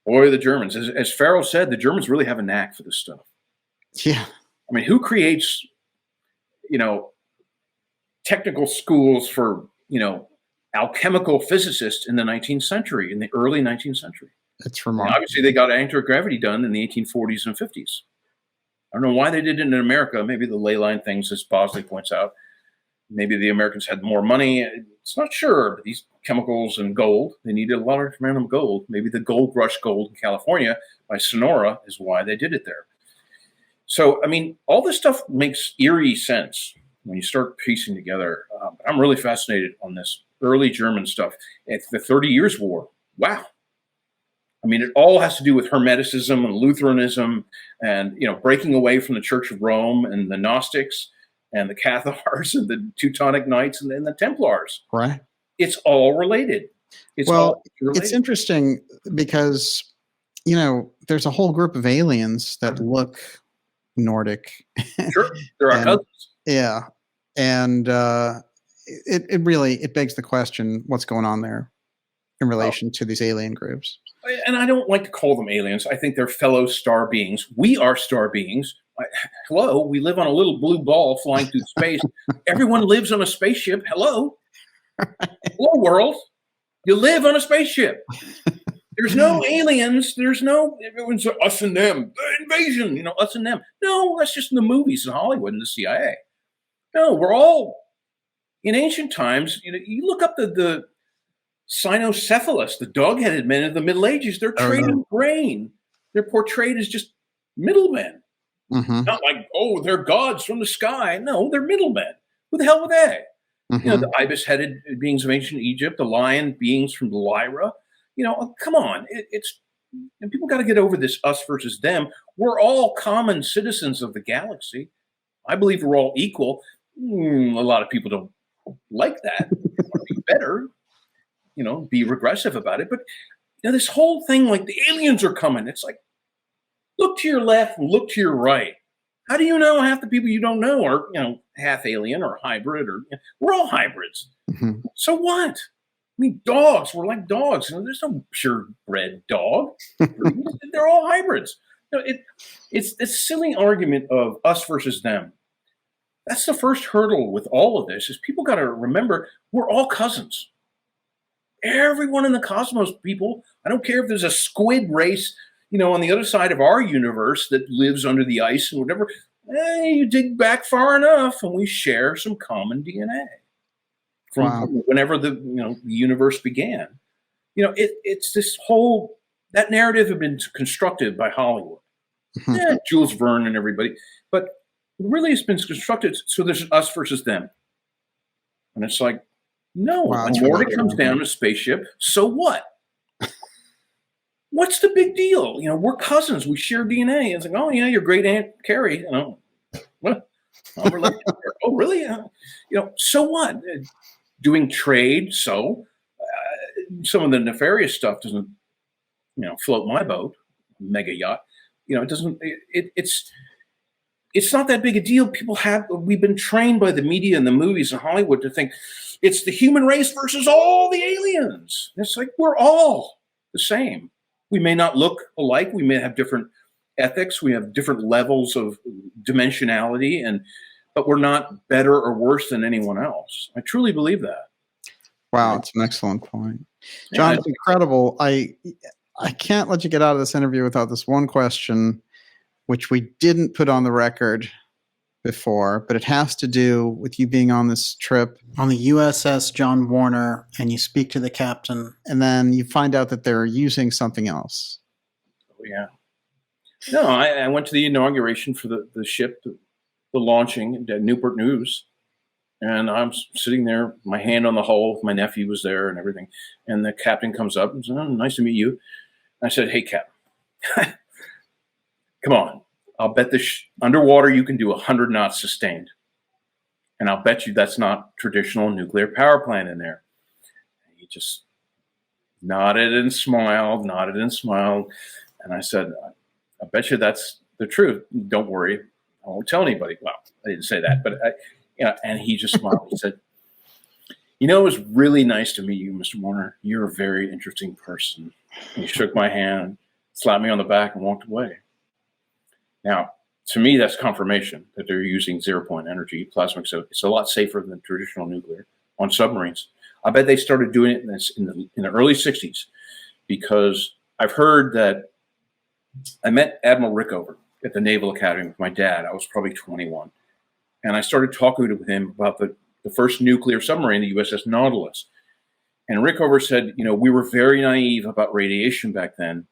boy, the Germans, as Pharaoh said, the Germans really have a knack for this stuff. Yeah. I mean, who creates, technical schools for, alchemical physicists in the 19th century, in the early 19th century? It's And remarkable. obviously, they got anti-gravity done in the 1840s and 50s. I don't know why they did it in America. Maybe the ley line things, as Bosley points out. Maybe the Americans had more money. It's not sure. But these chemicals and gold, they needed a large amount of gold. Maybe the gold rush gold in California by Sonora is why they did it there. So, I mean, all this stuff makes eerie sense when you start piecing together. I'm really fascinated on this early German stuff. It's the 30 Years' War. Wow. I mean, it all has to do with Hermeticism and Lutheranism and, breaking away from the Church of Rome and the Gnostics and the Cathars and the Teutonic Knights and the Templars. Right. It's all related. It's interesting because, there's a whole group of aliens that look Nordic. Sure. There are cousins. Yeah. And it really begs the question, what's going on there in relation to these alien groups? And I don't like to call them aliens. I think they're fellow star beings. We are star beings. Hello, we live on a little blue ball flying through space. Everyone lives on a spaceship. Hello. Hello, world. You live on a spaceship. There's no aliens. There's no, everyone's us and them. Invasion, us and them. No, that's just in the movies in Hollywood and the CIA. No, we're all, in ancient times, you look up the cynocephalus, the dog-headed men of the Middle Ages, they're trading grain. They're portrayed as just middlemen. Mm-hmm. Not like, they're gods from the sky. No, they're middlemen. Who the hell were they? Mm-hmm. The ibis-headed beings of ancient Egypt, the lion beings from the Lyra. Come on. And people got to get over this us versus them. We're all common citizens of the galaxy. I believe we're all equal. A lot of people don't like that. They want to be better. Be regressive about it. But this whole thing, like the aliens are coming. It's like, look to your left and look to your right. How do you know half the people you don't know are, half alien or hybrid or we're all hybrids. Mm-hmm. So what? I mean, dogs, we're like dogs. There's no purebred dog. They're all hybrids. It's this silly argument of us versus them. That's the first hurdle with all of this is people got to remember we're all cousins. Everyone in the cosmos, people, I don't care if there's a squid race, on the other side of our universe that lives under the ice and whatever. You dig back far enough and we share some common DNA from whenever the universe began. It's this whole, that narrative had been constructed by Hollywood. Mm-hmm. Jules Verne and everybody. But Really, it's been constructed so there's us versus them. And it's like, no, Wow, when that's Morty really comes cool. down in a spaceship, so what? What's the big deal? We're cousins. We share DNA. It's like, oh yeah, your great aunt Carrie. What? I'm related to her. Oh, really? So what? Doing trade. So some of the nefarious stuff doesn't, float my boat. Mega yacht. It doesn't. It's not that big a deal. We've been trained by the media and the movies and Hollywood to think it's the human race versus all the aliens. It's like we're all the same. We may not look alike. We may have different ethics. We have different levels of dimensionality, but we're not better or worse than anyone else. I truly believe that. Wow, it's an excellent point. John, it's incredible. I can't let you get out of this interview without this one question, which we didn't put on the record before, but it has to do with you being on this trip on the USS John Warner, and you speak to the captain, and then you find out that they're using something else. Oh, yeah. No, I went to the inauguration for the ship, the launching at Newport News, and I'm sitting there, my hand on the hull. My nephew was there and everything, and the captain comes up and says, "Oh, nice to meet you." I said, "Hey, Cap, come on. I'll bet this underwater you can do 100 knots sustained. And I'll bet you that's not traditional nuclear power plant in there." And he just nodded and smiled. And I said, "I bet you that's the truth. Don't worry. I won't tell anybody." Well, I didn't say that, but and he just smiled. He said, "It was really nice to meet you, Mr. Warner. You're a very interesting person." And he shook my hand, slapped me on the back, and walked away. Now, to me, that's confirmation that they're using zero-point energy plasma. So it's a lot safer than traditional nuclear on submarines. I bet they started doing it in the early 60s, because I've heard that I met Admiral Rickover at the Naval Academy with my dad. I was probably 21. And I started talking with him about the first nuclear submarine, the USS Nautilus. And Rickover said, we were very naive about radiation back then.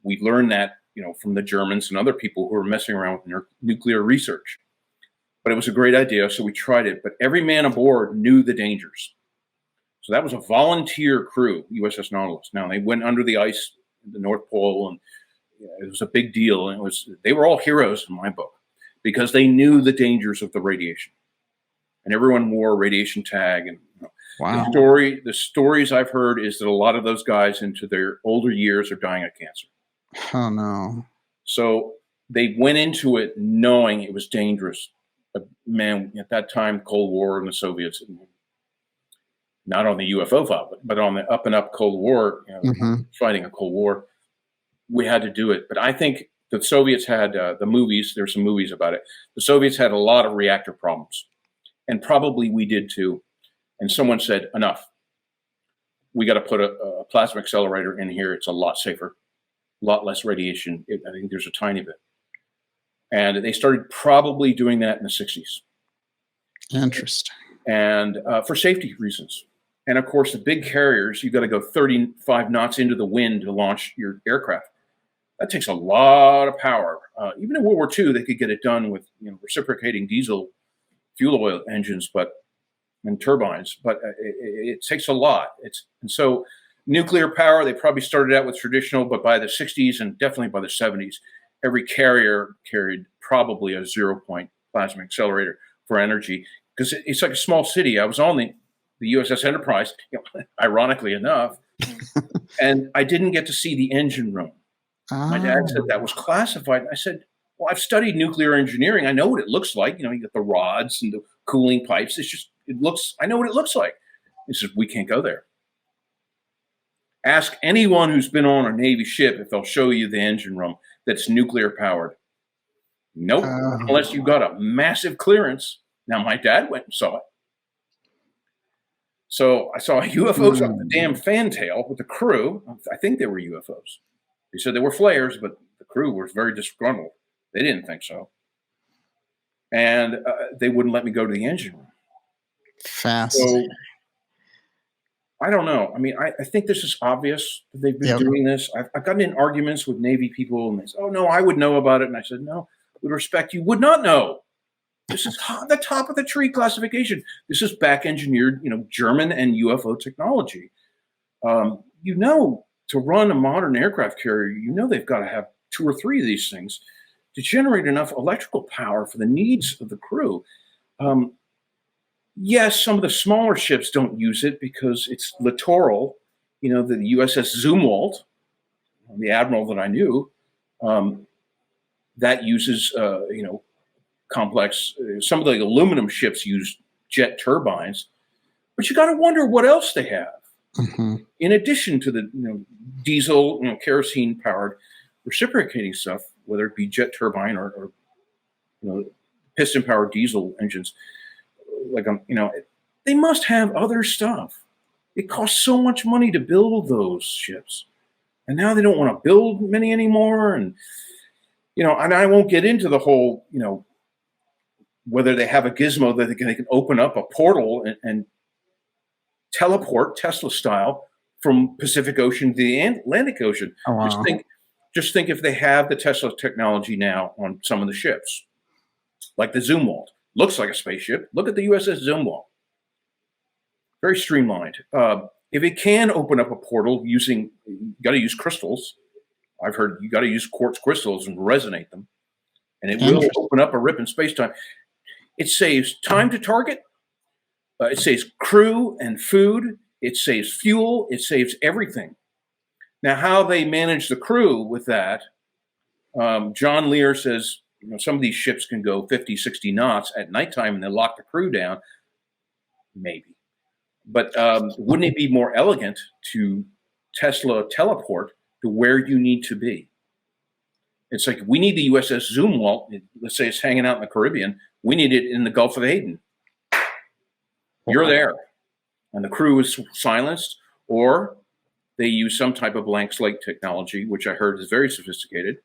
We learned that from the Germans and other people who were messing around with nuclear research. But it was a great idea, so we tried it. But every man aboard knew the dangers. So that was a volunteer crew, USS Nautilus. Now, they went under the ice in the North Pole, and it was a big deal. And they were all heroes in my book because they knew the dangers of the radiation. And everyone wore a radiation tag. And wow. The stories I've heard is that a lot of those guys into their older years are dying of cancer. Oh, no. So they went into it knowing it was dangerous. But man, at that time, Cold War and the Soviets, not on the UFO file, but on the up and up Cold War, fighting a Cold War, we had to do it. But I think the Soviets had the movies. There's some movies about it. The Soviets had a lot of reactor problems, and probably we did too. And someone said, enough. We got to put a plasma accelerator in here. It's a lot safer. A lot less radiation. I think there's a tiny bit. And they started probably doing that in the 60s. Interesting. And for safety reasons. And of course, the big carriers, you've got to go 35 knots into the wind to launch your aircraft. That takes a lot of power. Even in World War II, they could get it done with reciprocating diesel fuel oil engines and turbines, but it takes a lot. And so nuclear power, they probably started out with traditional, but by the 60s and definitely by the 70s, every carrier carried probably a zero-point plasma accelerator for energy, because it's like a small city. I was on the USS Enterprise, ironically enough, and I didn't get to see the engine room. Oh. My dad said that was classified. I said, well, I've studied nuclear engineering. I know what it looks like. You get the rods and the cooling pipes. I know what it looks like. He said, we can't go there. Ask anyone who's been on a Navy ship if they'll show you the engine room that's nuclear powered. Nope, unless you've got a massive clearance. Now, my dad went and saw it. So I saw UFOs on the damn fantail with the crew. I think they were UFOs. They said they were flares, but the crew was very disgruntled. They didn't think so. And they wouldn't let me go to the engine room. Fascinating. So, I don't know. I mean, I think this is obvious that they've been doing this. I've gotten in arguments with Navy people, and they say, oh, no, I would know about it. And I said, no, with respect, you would not know This is the top of the tree classification. This is back engineered, German and UFO technology. To run a modern aircraft carrier, they've got to have 2 or 3 of these things to generate enough electrical power for the needs of the crew. Yes, some of the smaller ships don't use it because it's littoral. The USS Zumwalt, the admiral that I knew, that uses, complex. Some of the aluminum ships use jet turbines, but you got to wonder what else they have. Mm-hmm. In addition to the diesel, kerosene-powered reciprocating stuff, whether it be jet turbine or piston-powered diesel engines, they must have other stuff. It costs so much money to build those ships, and now they don't want to build many anymore. And and I won't get into the whole, whether they have a gizmo that they can open up a portal and teleport Tesla style from Pacific Ocean to the Atlantic Ocean. Oh, wow. Just think if they have the Tesla technology now on some of the ships, like the Zumwalt. Looks like a spaceship. Look at the USS Zumwalt. Very streamlined. If it can open up a portal you got to use crystals. I've heard you got to use quartz crystals and resonate them, and it will open up a rip in space-time. It saves time to target. It saves crew and food. It saves fuel. It saves everything. Now, how they manage the crew with that, John Lear says, some of these ships can go 50, 60 knots at nighttime and they lock the crew down. Maybe. But wouldn't it be more elegant to Tesla teleport to where you need to be? It's like, we need the USS Zumwalt. Let's say it's hanging out in the Caribbean. We need it in the Gulf of Aden. You're there. And the crew is silenced, or they use some type of blank slate technology, which I heard is very sophisticated.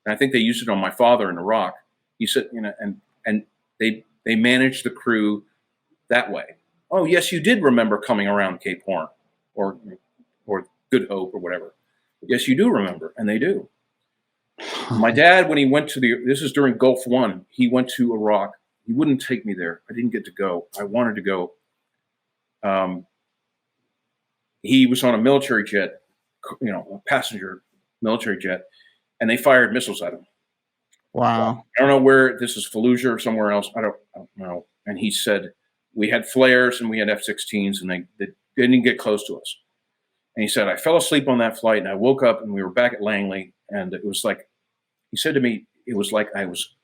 And I think they used it on my father in Iraq. He said, and they managed the crew that way. Oh, yes, you did remember coming around Cape Horn or Good Hope or whatever. Yes, you do remember, and they do. My dad, when he went to this is during Gulf War, he went to Iraq. He wouldn't take me there. I didn't get to go. I wanted to go. He was on a military jet, a passenger military jet, and they fired missiles at him. Wow. I don't know where this is, Fallujah or somewhere else. I don't know. And he said, we had flares and we had F-16s, and they didn't get close to us. And he said, I fell asleep on that flight, and I woke up, and we were back at Langley, and it was like, he said to me, it was like I was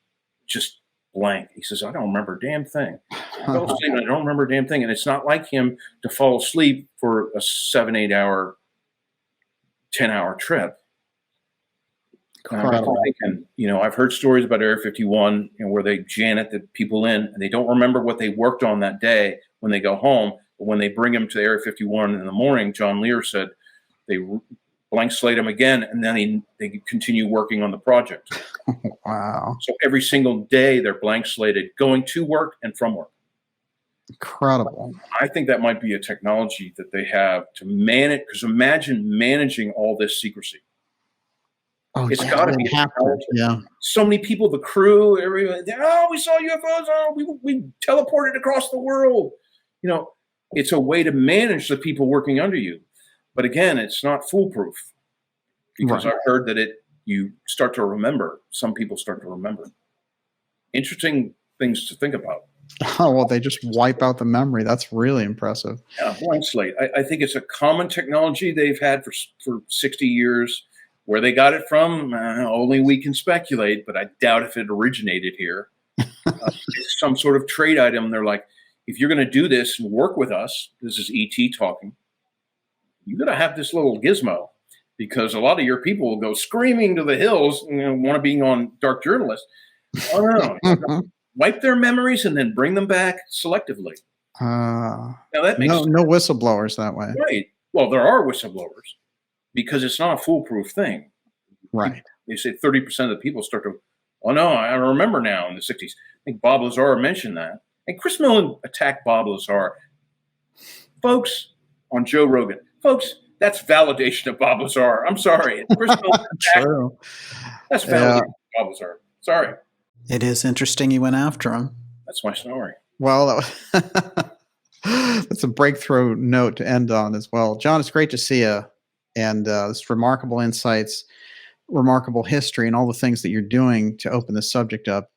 just blank. He says, I don't remember a damn thing. I fell asleep and I don't remember a damn thing. And it's not like him to fall asleep for a 7, 8 hour, 10-hour trip. And I'm thinking, I've heard stories about Area 51 where they Janet the people in, and they don't remember what they worked on that day when they go home. But when they bring them to Area 51 in the morning, John Lear said they blank slate them again, and then they continue working on the project. Wow. So every single day they're blank slated, going to work and from work. Incredible. I think that might be a technology that they have to manage, because imagine managing all this secrecy. Oh, It's got to be a technology. Yeah. So many people, the crew, everyone, we saw UFOs. Oh, we teleported across the world. It's a way to manage the people working under you. But again, it's not foolproof, because I've heard that you start to remember. Some people start to remember. Interesting things to think about. Oh, well, they just wipe out the memory. That's really impressive. Yeah, blank slate. I think it's a common technology they've had for 60 years. Where they got it from, only we can speculate, but I doubt if it originated here. It's some sort of trade item. They're like, if you're going to do this and work with us, this is ET talking, you got to have this little gizmo, because a lot of your people will go screaming to the hills and want to be on Dark Journalist. Oh, no. Wipe their memories and then bring them back selectively. Now that makes no whistleblowers that way. Right. Well, there are whistleblowers, because it's not a foolproof thing. Right. They say 30% of the people start to, oh no, I remember now in the 60s. I think Bob Lazar mentioned that. And Chris Millen attacked Bob Lazar. Folks, on Joe Rogan. Folks, that's validation of Bob Lazar. I'm sorry. Chris Millen attacked. True. That's validation of Bob Lazar. Sorry. It is interesting you went after him. That's my story. Well, that's a breakthrough note to end on as well. John, it's great to see you, and this remarkable insights, remarkable history, and all the things that you're doing to open the subject up.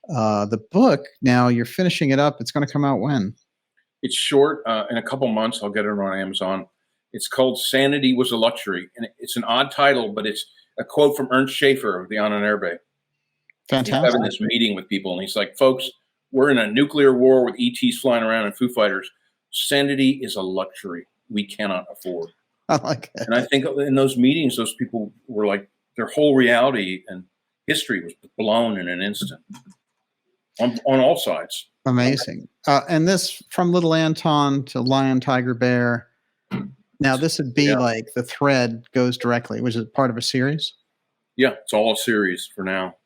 The book, now you're finishing it up. It's going to come out when? It's short. In a couple months, I'll get it on Amazon. It's called Sanity Was a Luxury. And it's an odd title, but it's a quote from Ernst Schaefer of the Ahnenerbe. He's Fantastic. having this meeting with people, and he's like, folks, we're in a nuclear war with ETs flying around and Foo Fighters. Sanity is a luxury we cannot afford. I like it. And I think in those meetings, those people were like, their whole reality and history was blown in an instant on all sides. Amazing. And this, from Little Anton to Lion, Tiger, Bear. Now, this would be like the thread goes directly. Was it part of a series? Yeah, it's all a series for now.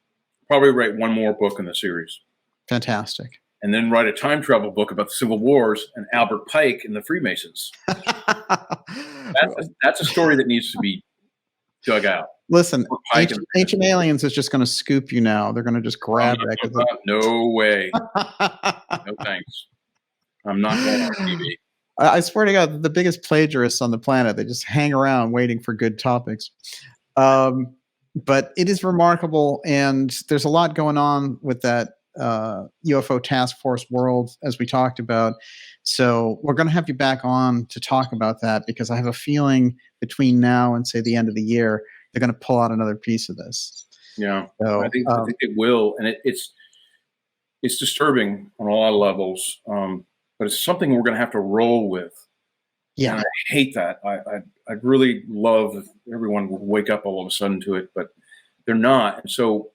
Probably write one more book in the series. Fantastic. And then write a time travel book about the Civil Wars and Albert Pike and the Freemasons. That's a story that needs to be dug out. Listen, Ancient Aliens is just going to scoop you now. They're going to just grab it. No way. No thanks. I'm not going on TV. I swear to God, the biggest plagiarists on the planet. They just hang around waiting for good topics. But it is remarkable, and there's a lot going on with that UFO task force world, as we talked about. So we're going to have you back on to talk about that, because I have a feeling between now and, say, the end of the year, they're going to pull out another piece of this. Yeah, so, I think it will, and it's disturbing on a lot of levels, but it's something we're going to have to roll with. Yeah, and I hate that. I'd really love if everyone would wake up all of a sudden to it, but they're not, and so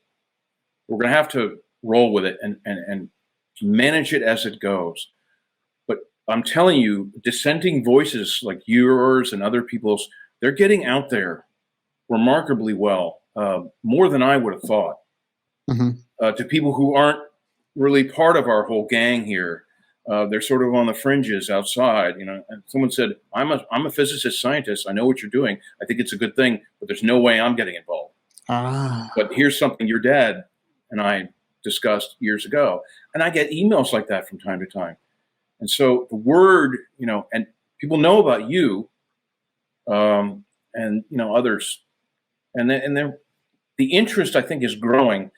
we're going to have to roll with it and manage it as it goes. But I'm telling you, dissenting voices like yours and other people's, they're getting out there remarkably well, more than I would have thought. Mm-hmm. To people who aren't really part of our whole gang here, they're sort of on the fringes outside, you know. And someone said, "I'm a physicist scientist. I know what you're doing. I think it's a good thing, but there's no way I'm getting involved." But here's something your dad and I discussed years ago, and I get emails like that from time to time. And so the word, you know, and people know about you, and you know others. And the interest, I think, is growing,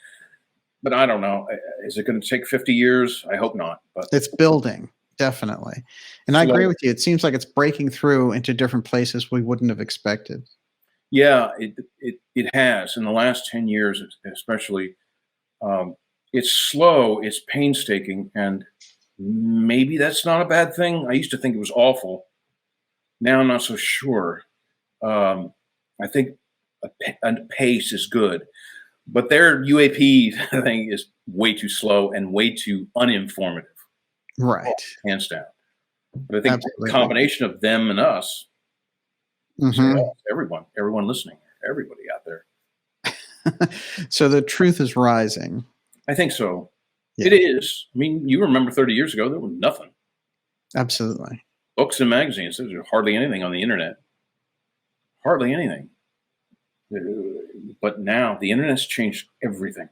but I don't know. Is it going to take 50 years? I hope not. But it's building, definitely. And I agree with you. It seems like it's breaking through into different places we wouldn't have expected. Yeah, it has in the last 10 years, especially. It's slow, it's painstaking, and maybe that's not a bad thing. I used to think it was awful. Now I'm not so sure. I think a pace is good, but their UAP thing is way too slow and way too uninformative. Right. Hands down. But I think the combination of them and us, everyone listening, everybody out there. So the truth is rising. I think so. Yeah. It is. I mean, you remember 30 years ago, there was nothing. Absolutely. Books and magazines. There's hardly anything on the internet. Hardly anything. But now the internet's changed everything.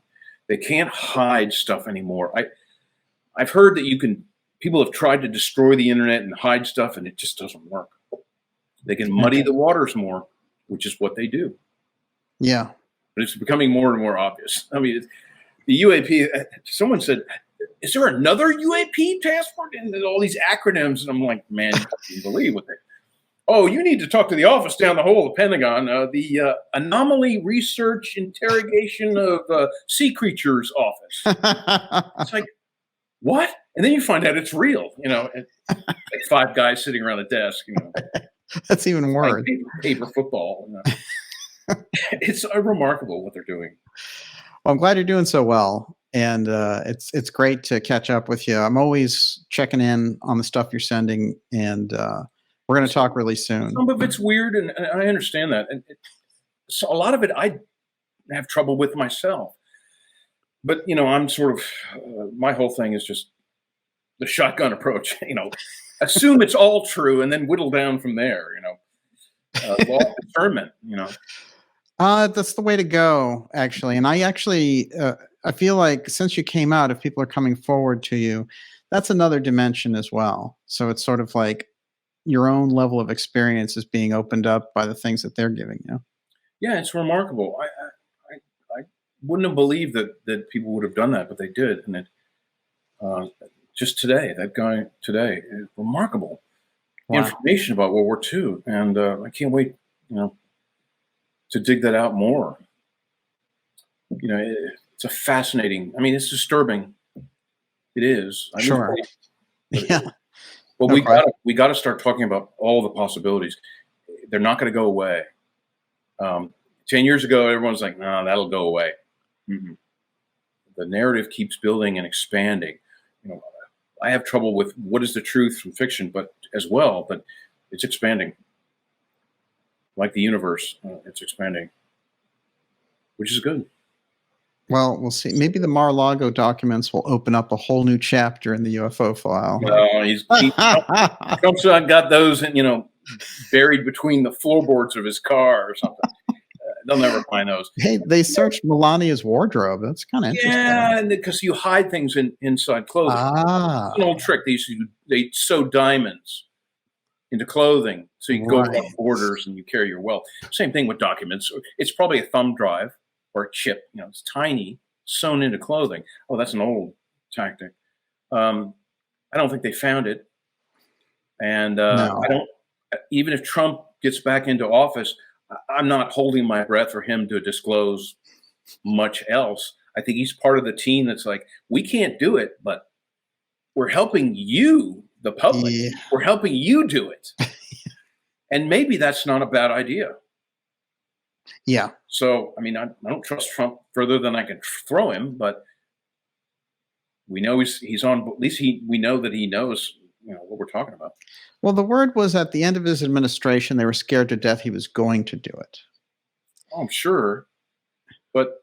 They can't hide stuff anymore. I've heard that people have tried to destroy the internet and hide stuff, and it just doesn't work. They can muddy the waters more, which is what they do. Yeah. But it's becoming more and more obvious. I mean, the UAP, someone said, "Is there another UAP task force?" And all these acronyms. And I'm like, man, you can't believe what they. Oh, you need to talk to the office down the hall of the Pentagon, the Anomaly Research Interrogation of Sea Creatures Office. It's like, what? And then you find out it's real, you know, like 5 guys sitting around a desk, you know. That's even worse. Like paper football. You know. It's remarkable what they're doing. Well, I'm glad you're doing so well. And it's great to catch up with you. I'm always checking in on the stuff you're sending, and we're going to talk really soon. Some of it's weird, and I understand that. And so a lot of it I have trouble with myself. But, you know, I'm sort of, my whole thing is just the shotgun approach, you know. Assume it's all true and then whittle down from there, you know. Law of discernment, you know. That's the way to go, actually. And I I feel like since you came out, if people are coming forward to you, that's another dimension as well. So it's sort of like your own level of experience is being opened up by the things that they're giving you. Yeah, it's remarkable. I wouldn't have believed that people would have done that, but they did. And uh, just today, that guy today, is remarkable Wow. information about World War II, and I can't wait, to dig that out more. It's a fascinating. I mean, it's disturbing. It is. I Sure. mean, but, Yeah. but No we question. got to start talking about all the possibilities. They're not going to go away. 10 years ago, everyone's like, "No, that'll go away." Mm-mm. The narrative keeps building and expanding. You know, I have trouble with what is the truth from fiction, but it's expanding. Like the universe, it's expanding, which is good. Well, we'll see. Maybe the Mar-a-Lago documents will open up a whole new chapter in the UFO file. Trump's got those, buried between the floorboards of his car or something. They'll never find those. Hey, they searched Melania's wardrobe. That's kind of interesting. Yeah, because you hide things inside clothing. Ah, It's an old trick. They sew diamonds into clothing so you can go right. across borders and you carry your wealth. Same thing with documents. It's probably a thumb drive or a chip. It's tiny, sewn into clothing. Oh, that's an old tactic. I don't think they found it, and No. I don't. Even if Trump gets back into office, I'm not holding my breath for him to disclose much else. I think he's part of the team that's like, we can't do it, but we're helping you, the public. Yeah. We're helping you do it. And maybe that's not a bad idea. Yeah. So, I mean, I don't trust Trump further than I can throw him, but we know he's on. At least we know that he knows, what we're talking about. Well, the word was at the end of his administration, they were scared to death he was going to do it. Oh, I'm sure, but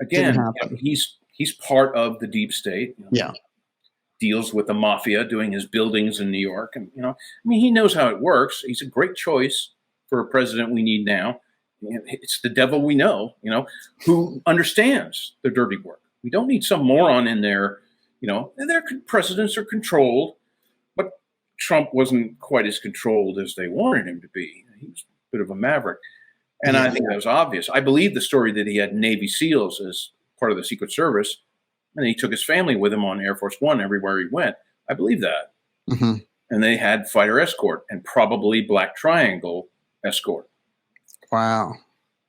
Didn't again, happen. he's part of the deep state. Yeah. Deals with the mafia, doing his buildings in New York, and he knows how it works. He's a great choice for a president we need now. It's the devil we know, who understands the dirty work. We don't need some moron in there, and their presidents are controlled, but Trump wasn't quite as controlled as they wanted him to be. He was a bit of a maverick. And I think that was obvious. I believe the story that he had Navy SEALs as part of the Secret Service, and he took his family with him on Air Force One everywhere he went. I believe that. Mm-hmm. And they had fighter escort and probably Black Triangle escort. Wow.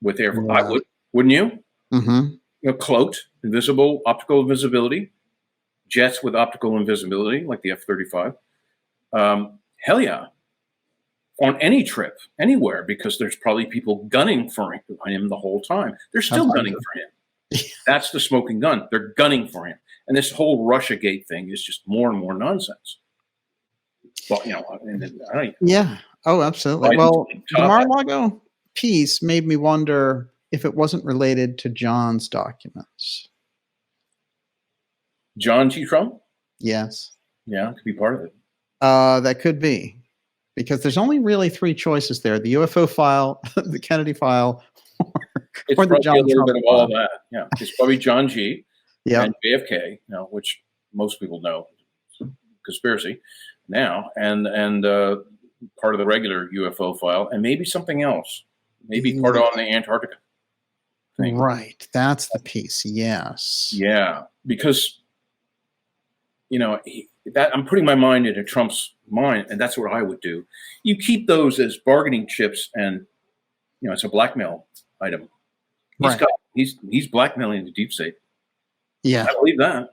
With Air Force. I would, wouldn't you? Mm-hmm. Cloaked, invisible, optical invisibility, jets with optical invisibility, like the F-35. Hell yeah. On any trip, anywhere, because there's probably people gunning for him the whole time. They're still gunning for him. That's the smoking gun. They're gunning for him. And this whole Russiagate thing is just more and more nonsense. Well, yeah. Oh, absolutely. Well, the Mar-a-Lago piece made me wonder if it wasn't related to John's documents. John T. Trump? Yes. Yeah, it could be part of it. That could be. Because there's only really three choices there: the UFO file, the Kennedy file, or the John Trump bit of all of that. Yeah, it's probably John G. And JFK, which most people know, conspiracy now, and part of the regular UFO file, and maybe something else, maybe part on the Antarctica thing. Right, that's the piece. Yes. Yeah, because that I'm putting my mind into Trump's mind, and that's what I would do. You keep those as bargaining chips, and it's a blackmail item. He's blackmailing the deep state. Yeah, I believe that.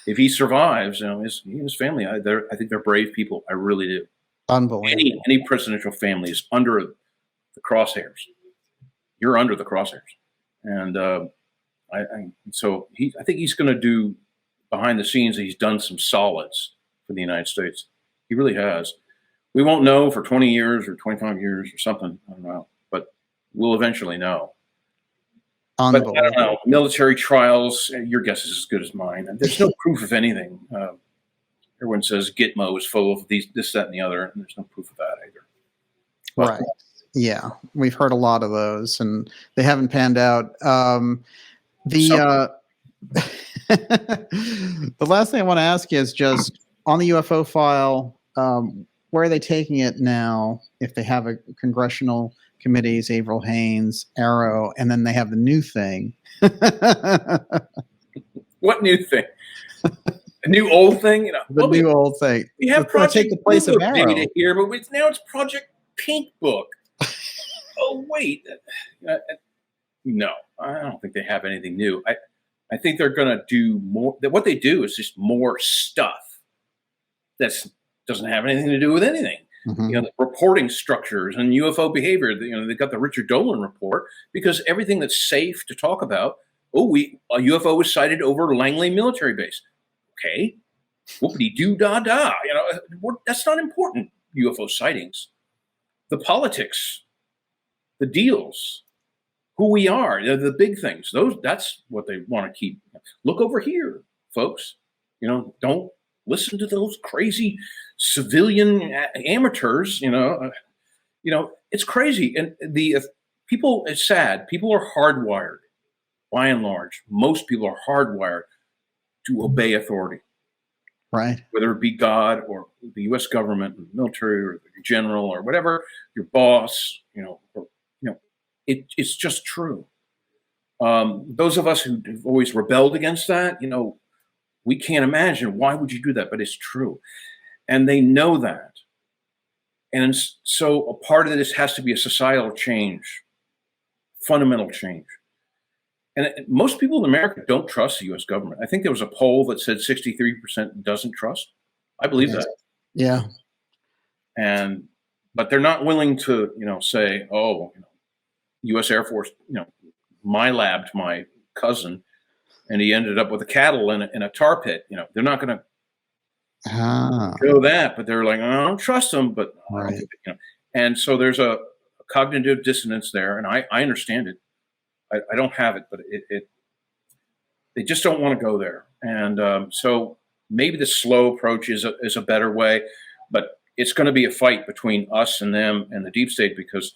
If he survives, his family, I think they're brave people. I really do. Unbelievable. Any presidential family is under the crosshairs. You're under the crosshairs, and I think he's going to do behind the scenes. He's done some solids for the United States. He really has. We won't know for 20 years or 25 years or something. I don't know, but we'll eventually know. But I don't know. Military trials, your guess is as good as mine. There's no proof of anything. Everyone says Gitmo is full of this, that, and the other, and there's no proof of that either. But, right. Yeah, we've heard a lot of those, and they haven't panned out. The the last thing I want to ask you is just on the UFO file. Where are they taking it now? If they have a congressional committees, Avril Haines, Arrow, and then they have the new thing. What new thing? A new old thing? You know, The new old thing. we have It's gonna Project take the place Blue of Book Arrow. data here, but now it's Project Pink Book. Oh wait, no, I don't think they have anything new. I think they're going to do more. What they do is just more stuff that doesn't have anything to do with anything. Mhm. You know, the reporting structures and UFO behavior. You know, they got the Richard Dolan report because everything that's safe to talk about. Oh, a UFO was sighted over Langley military base. Okay, whoopity doo da da. You know, that's not important. UFO sightings, the politics, the deals, who we are, the big things. That's what they want to keep. Look over here, folks. You know, don't listen to those crazy civilian amateurs. You know, it's crazy. And the people. It's sad. People are hardwired, by and large. Most people are hardwired to obey authority, Right. whether it be God or the U.S. government, the military, or the general, or whatever, your boss. It's just true. Those of us who've always rebelled against that, you know, we can't imagine why would you do that, but it's true, and they know that, and so a part of this has to be a societal change, fundamental change. And most people in America don't trust the U.S. government. I think there was a poll that said 63% doesn't trust. I believe Yes. that, Yeah. but they're not willing to, you know, say, oh, you know, U.S. Air Force, you know, my labbed my cousin, and he ended up with a cattle in a tar pit. You know, they're not going to Ah. go that, but they're like, I don't trust them. But Right. you know, and so there's a cognitive dissonance there, and I understand it. I don't have it, but they just don't want to go there, and so maybe the slow approach is a better way, but it's going to be a fight between us and them and the deep state because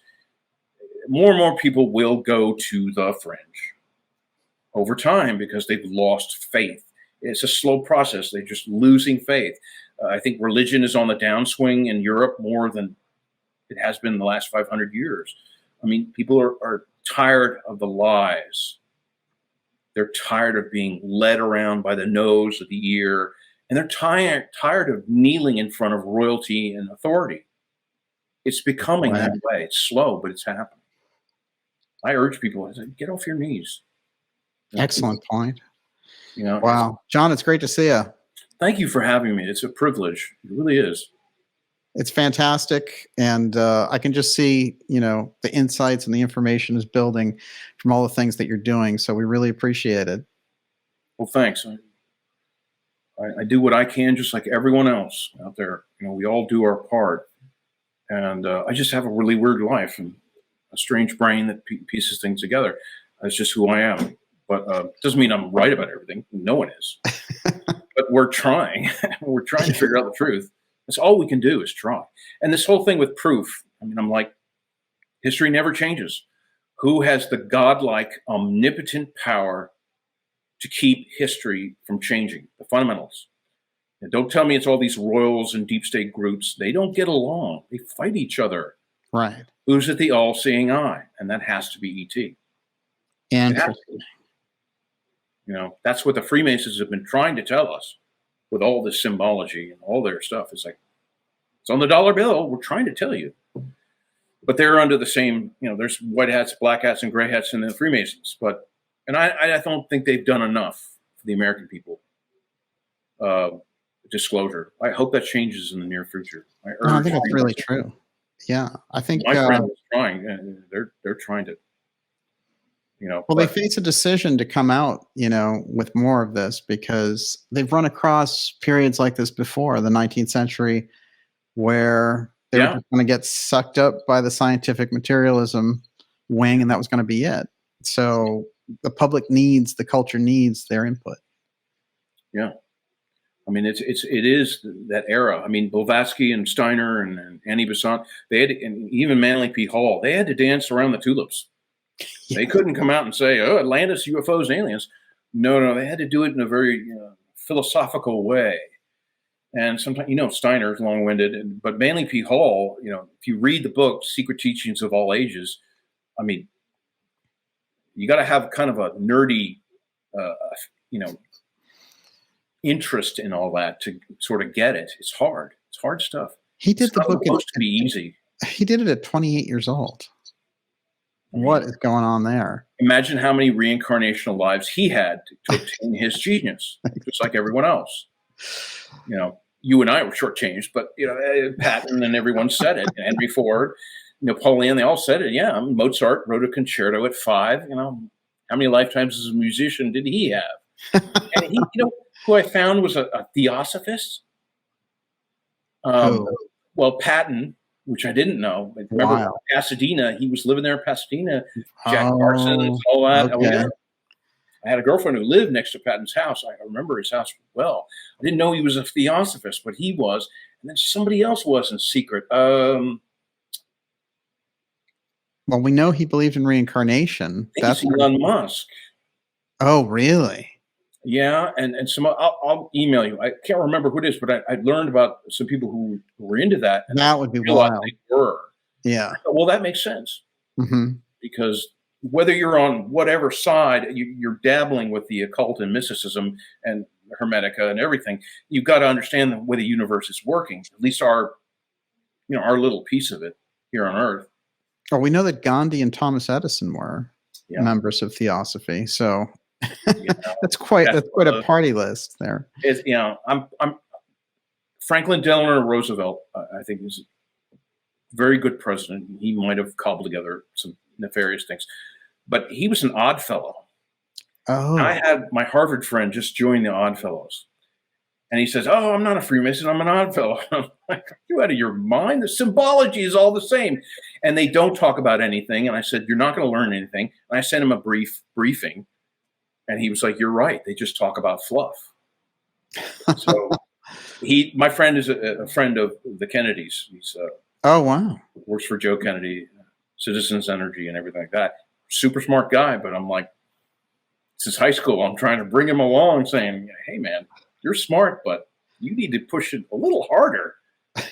more and more people will go to the fringe over time because they've lost faith. It's a slow process. They're just losing faith. I think religion is on the downswing in Europe more than it has been in the last 500 years. I mean, people are tired of the lies. They're tired of being led around by the nose or the ear, and they're tired of kneeling in front of royalty and authority. It's becoming Right. that way. It's slow, but it's happening. I urge people, I say, get off your knees. You know, Excellent point. You know, Wow. John, it's great to see you. thank you for having me. It's a privilege. It really is. It's fantastic. And I can just see, you know, the insights and the information is building from all the things that you're doing. So we really appreciate it. Well, thanks. I do what I can, just like everyone else out there. You know, we all do our part. And I just have a really weird life and a strange brain that pieces things together. That's just who I am. But doesn't mean I'm right about everything. No one is. But we're trying. We're trying to figure out the truth. That's all we can do is try. And this whole thing with proof, I mean, I'm like, history never changes. Who has the godlike, omnipotent power to keep history from changing? The fundamentals. And don't tell me it's all these royals and deep state groups. They don't get along. They fight each other. Right. Who's at the all-seeing eye? And that has to be ET. Interesting. You know, that's what the Freemasons have been trying to tell us with all this symbology and all their stuff. It's like, it's on the dollar bill. We're trying to tell you. But they're under the same, you know, there's white hats, black hats, and gray hats in the Freemasons. And I don't think they've done enough for the American people. Disclosure. I hope that changes in the near future. No, I think it's really true. Yeah. I think my friend is trying. They're trying to, you know. Well, they face a decision to come out, you know, with more of this because they've run across periods like this before, the 19th century, where they were just going to get sucked up by the scientific materialism wing, and that was going to be it. So the public needs, the culture needs their input. Yeah. I mean, it is that era. I mean, Blavatsky and Steiner and Annie Besant, they had, and even Manly P. Hall, they had to dance around the tulips. Yeah. They couldn't come out and say, "Oh, Atlantis, UFOs, aliens." No, they had to do it in a very philosophical way. And sometimes, Steiner is long-winded, but Manly P. Hall, if you read the book "Secret Teachings of All Ages," I mean, you got to have kind of a nerdy, you know, interest in all that to sort of get it. It's hard. It's hard stuff. He did It's the not book. supposed to be easy. He did it at 28 years old. What is going on there? Imagine how many reincarnational lives he had to obtain his genius, just like everyone else. You and I were shortchanged, but Patton and everyone said it. Henry Ford, Napoleon, they all said it. Yeah, Mozart wrote a concerto at 5. How many lifetimes as a musician did he have? And he, who I found was a theosophist. Well, Patton, which I didn't know. Remember Pasadena? He was living there in Pasadena. Jack Parsons, all that. Okay. I had a girlfriend who lived next to Patton's house. I remember his house well. I didn't know he was a theosophist, but he was. And then somebody else was in secret. Well, we know he believed in reincarnation. That's Elon Musk. Oh, really? Yeah, and some. I'll email you. I can't remember who it is, but I learned about some people who were into that. And that would be wild. They were. Yeah. Well, that makes sense. Mm-hmm. Because whether you're on whatever side, you're dabbling with the occult and mysticism and Hermetica and everything. You've got to understand the way the universe is working. At least our little piece of it here on Earth. Well, we know that Gandhi and Thomas Edison were members of Theosophy, so that's quite a party list there. I'm Franklin Delano Roosevelt. I think is a very good president. He might have cobbled together some nefarious things, but he was an odd fellow. Oh, I had my Harvard friend just join the Odd Fellows, and he says, "Oh, I'm not a Freemason. I'm an Odd Fellow." I'm like, "Are you out of your mind? The symbology is all the same," and they don't talk about anything. And I said, "You're not going to learn anything." And I sent him a briefing, and he was like, "You're right. They just talk about fluff." So my friend is a friend of the Kennedys. He's oh wow, works for Joe Kennedy, Citizens Energy, and everything like that. Super smart guy, but I'm like, since high school, I'm trying to bring him along, saying, "Hey, man, you're smart, but you need to push it a little harder."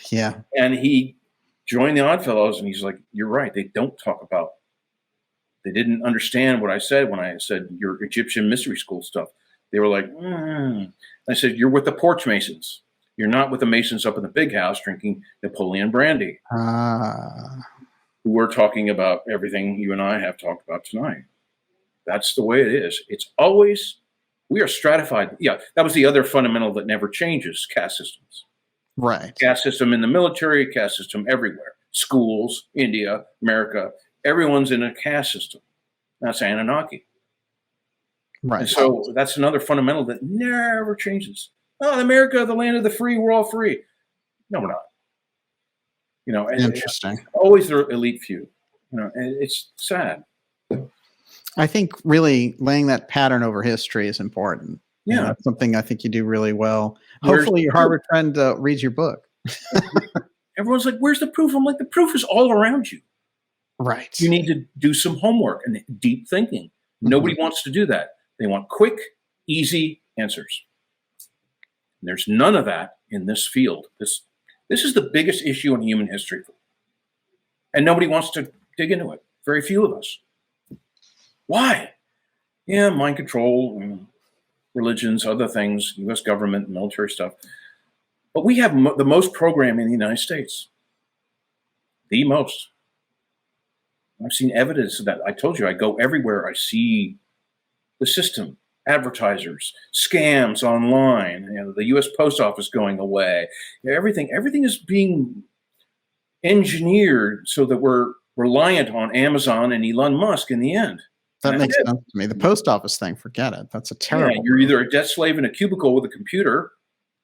Yeah. And he joined the Odd Fellows, and he's like, "You're right. They don't talk about. They didn't understand what I said when I said your Egyptian mystery school stuff. They were like, I said, you're with the Porch Masons. You're not with the Masons up in the big house drinking Napoleon brandy, who are talking about everything you and I have talked about tonight." That's the way it is. It's always, we are stratified. Yeah, that was the other fundamental that never changes, caste systems. Right. Caste system in the military, caste system everywhere. Schools, India, America, everyone's in a caste system. That's Anunnaki. Right. And so that's another fundamental that never changes. Oh, America, the land of the free, we're all free. No, we're not. Interesting. Always the elite few. And it's sad. I think really laying that pattern over history is important. Yeah. That's something I think you do really well. Hopefully your Harvard friend reads your book. Everyone's like, "Where's the proof?" I'm like, the proof is all around you. Right. You need to do some homework and deep thinking. Mm-hmm. Nobody wants to do that. They want quick, easy answers. And there's none of that in this field. This is the biggest issue in human history. And nobody wants to dig into it. Very few of us. Why? Yeah, mind control, religions, other things, U.S. government, military stuff. But we have the most programming in the United States. The most. I've seen evidence of that. I told you, I go everywhere. I see the system, advertisers, scams online, the U.S. Post Office going away. Everything is being engineered so that we're reliant on Amazon and Elon Musk in the end. That makes sense to me. The post office thing, forget it. That's a terrible. Yeah, you're either a debt slave in a cubicle with a computer,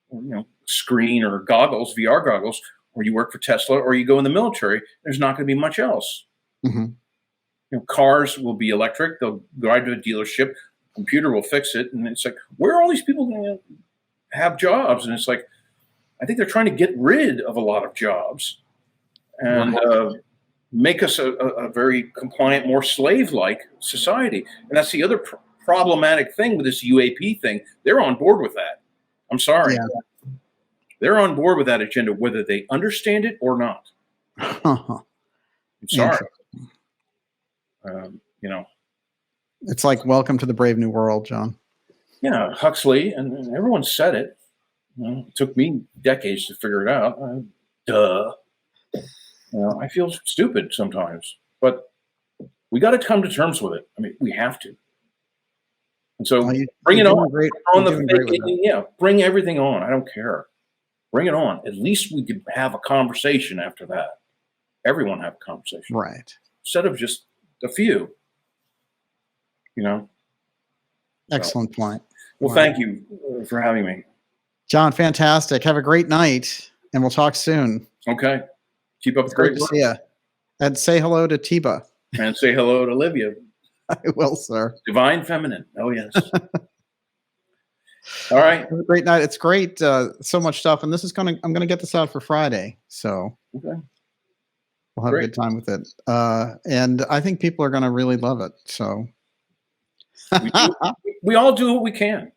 or, screen or goggles, VR goggles, or you work for Tesla, or you go in the military. There's not going to be much else. Mm-hmm. Cars will be electric. They'll drive to a dealership. Computer will fix it. And it's like, where are all these people going to have jobs? And it's like, I think they're trying to get rid of a lot of jobs. And make us a very compliant, more slave-like society. And that's the other problematic thing with this UAP thing. They're on board with that. I'm sorry. Yeah. They're on board with that agenda, whether they understand it or not. I'm sorry. You know, it's like welcome to the brave new world, John. Yeah, Huxley, and everyone said it. You know, it took me decades to figure it out. Duh. You know, I feel stupid sometimes, but we got to come to terms with it. I mean, we have to. And so bring it on. Bring everything on. I don't care. Bring it on. At least we could have a conversation after that. Everyone have a conversation. Right. Instead of just a few. You know? Excellent point. Well, thank you for having me. John, fantastic. Have a great night, and we'll talk soon. Okay. Keep up the great work. See ya. And say hello to Tiba. And say hello to Olivia. I will, sir. Divine Feminine. Oh, yes. All right. Have a great night. It's great. So much stuff. And I'm going to get this out for Friday. So okay. We'll have a good time with it. And I think people are going to really love it. So we all do what we can.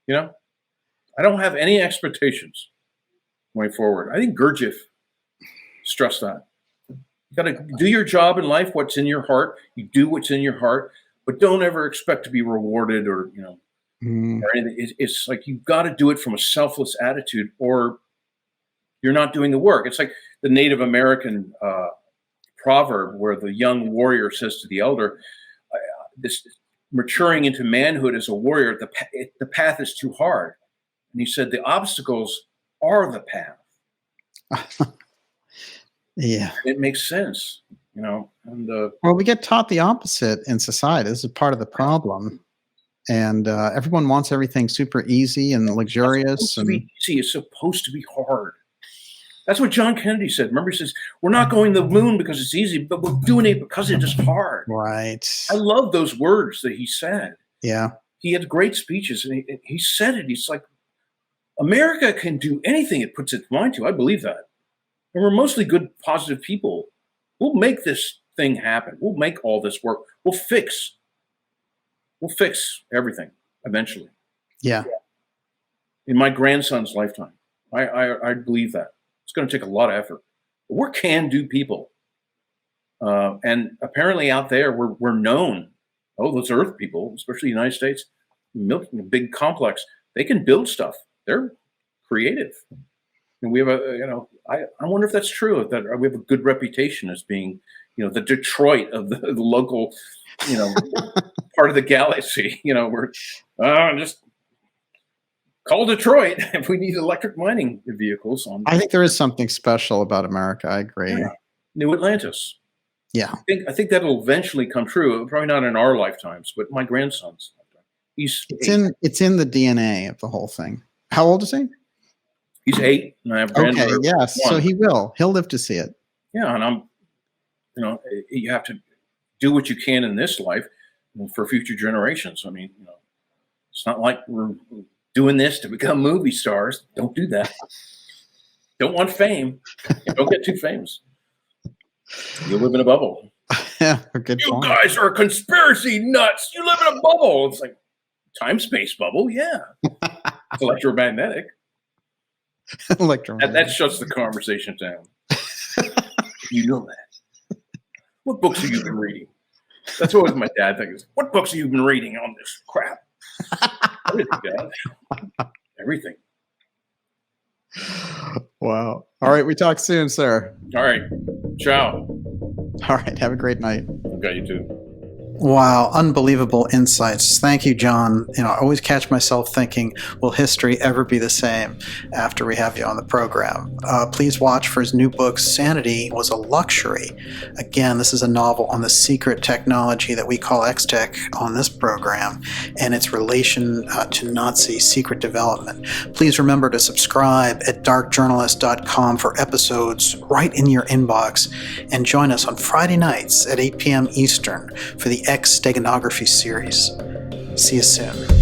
You know, I don't have any expectations going forward. I think Gurdjieff stressed that. You got to do your job in life, what's in your heart. You do what's in your heart, but don't ever expect to be rewarded or, you know, or anything. It's like you've got to do it from a selfless attitude or you're not doing the work. It's like the Native American proverb where the young warrior says to the elder, this maturing into manhood as a warrior, the path is too hard. And he said, the obstacles are the path. Yeah. It makes sense, you know. And well, we get taught the opposite in society. This is part of the problem. And everyone wants everything super easy and luxurious. It's supposed to be easy. It's supposed to be hard. That's what John Kennedy said. Remember, he says, we're not going to the moon because it's easy, but we're doing it because it is hard. Right. I love those words that he said. Yeah. He had great speeches, and he said it. He's like, America can do anything it puts its mind to. I believe that. And we're mostly good, positive people. We'll make this thing happen. We'll make all this work. We'll fix everything eventually. Yeah. In my grandson's lifetime. I believe that. It's going to take a lot of effort. But we're can-do people. And apparently out there, we're known. Oh, those Earth people, especially the United States, a big complex, they can build stuff. They're creative. And we have I wonder if that's true, that we have a good reputation as being, you know, the Detroit of the local, you know, part of the galaxy. You know, we're just call Detroit if we need electric mining vehicles. I think there is something special about America. I agree. Yeah. New Atlantis. Yeah. I think that'll eventually come true. Probably not in our lifetimes, but my grandson's lifetime. It's in the DNA of the whole thing. How old is he? He's 8, and I have granddaughter. Okay, yes. 1. So he'll live to see it. Yeah, and you have to do what you can in this life for future generations. I mean, you know, it's not like we're doing this to become movie stars. Don't do that. Don't want fame. Don't get too famous. You live in a bubble. Yeah, good you point. Guys are conspiracy nuts. You live in a bubble. It's like time-space bubble. Yeah, it's electromagnetic. That shuts the conversation down. You know that. What books have you been reading? That's always my dad thinks. What books have you been reading on this crap? Everything, Dad. Everything. Wow. All right. We talk soon, sir. All right. Ciao. All right. Have a great night. Okay, you too. Wow, unbelievable insights. Thank you, John. You know, I always catch myself thinking, will history ever be the same after we have you on the program? Please watch for his new book, Sanity Was a Luxury. Again, this is a novel on the secret technology that we call X-Tech on this program and its relation to Nazi secret development. Please remember to subscribe at darkjournalist.com for episodes right in your inbox and join us on Friday nights at 8 p.m. Eastern for the X Steganography series. See you soon.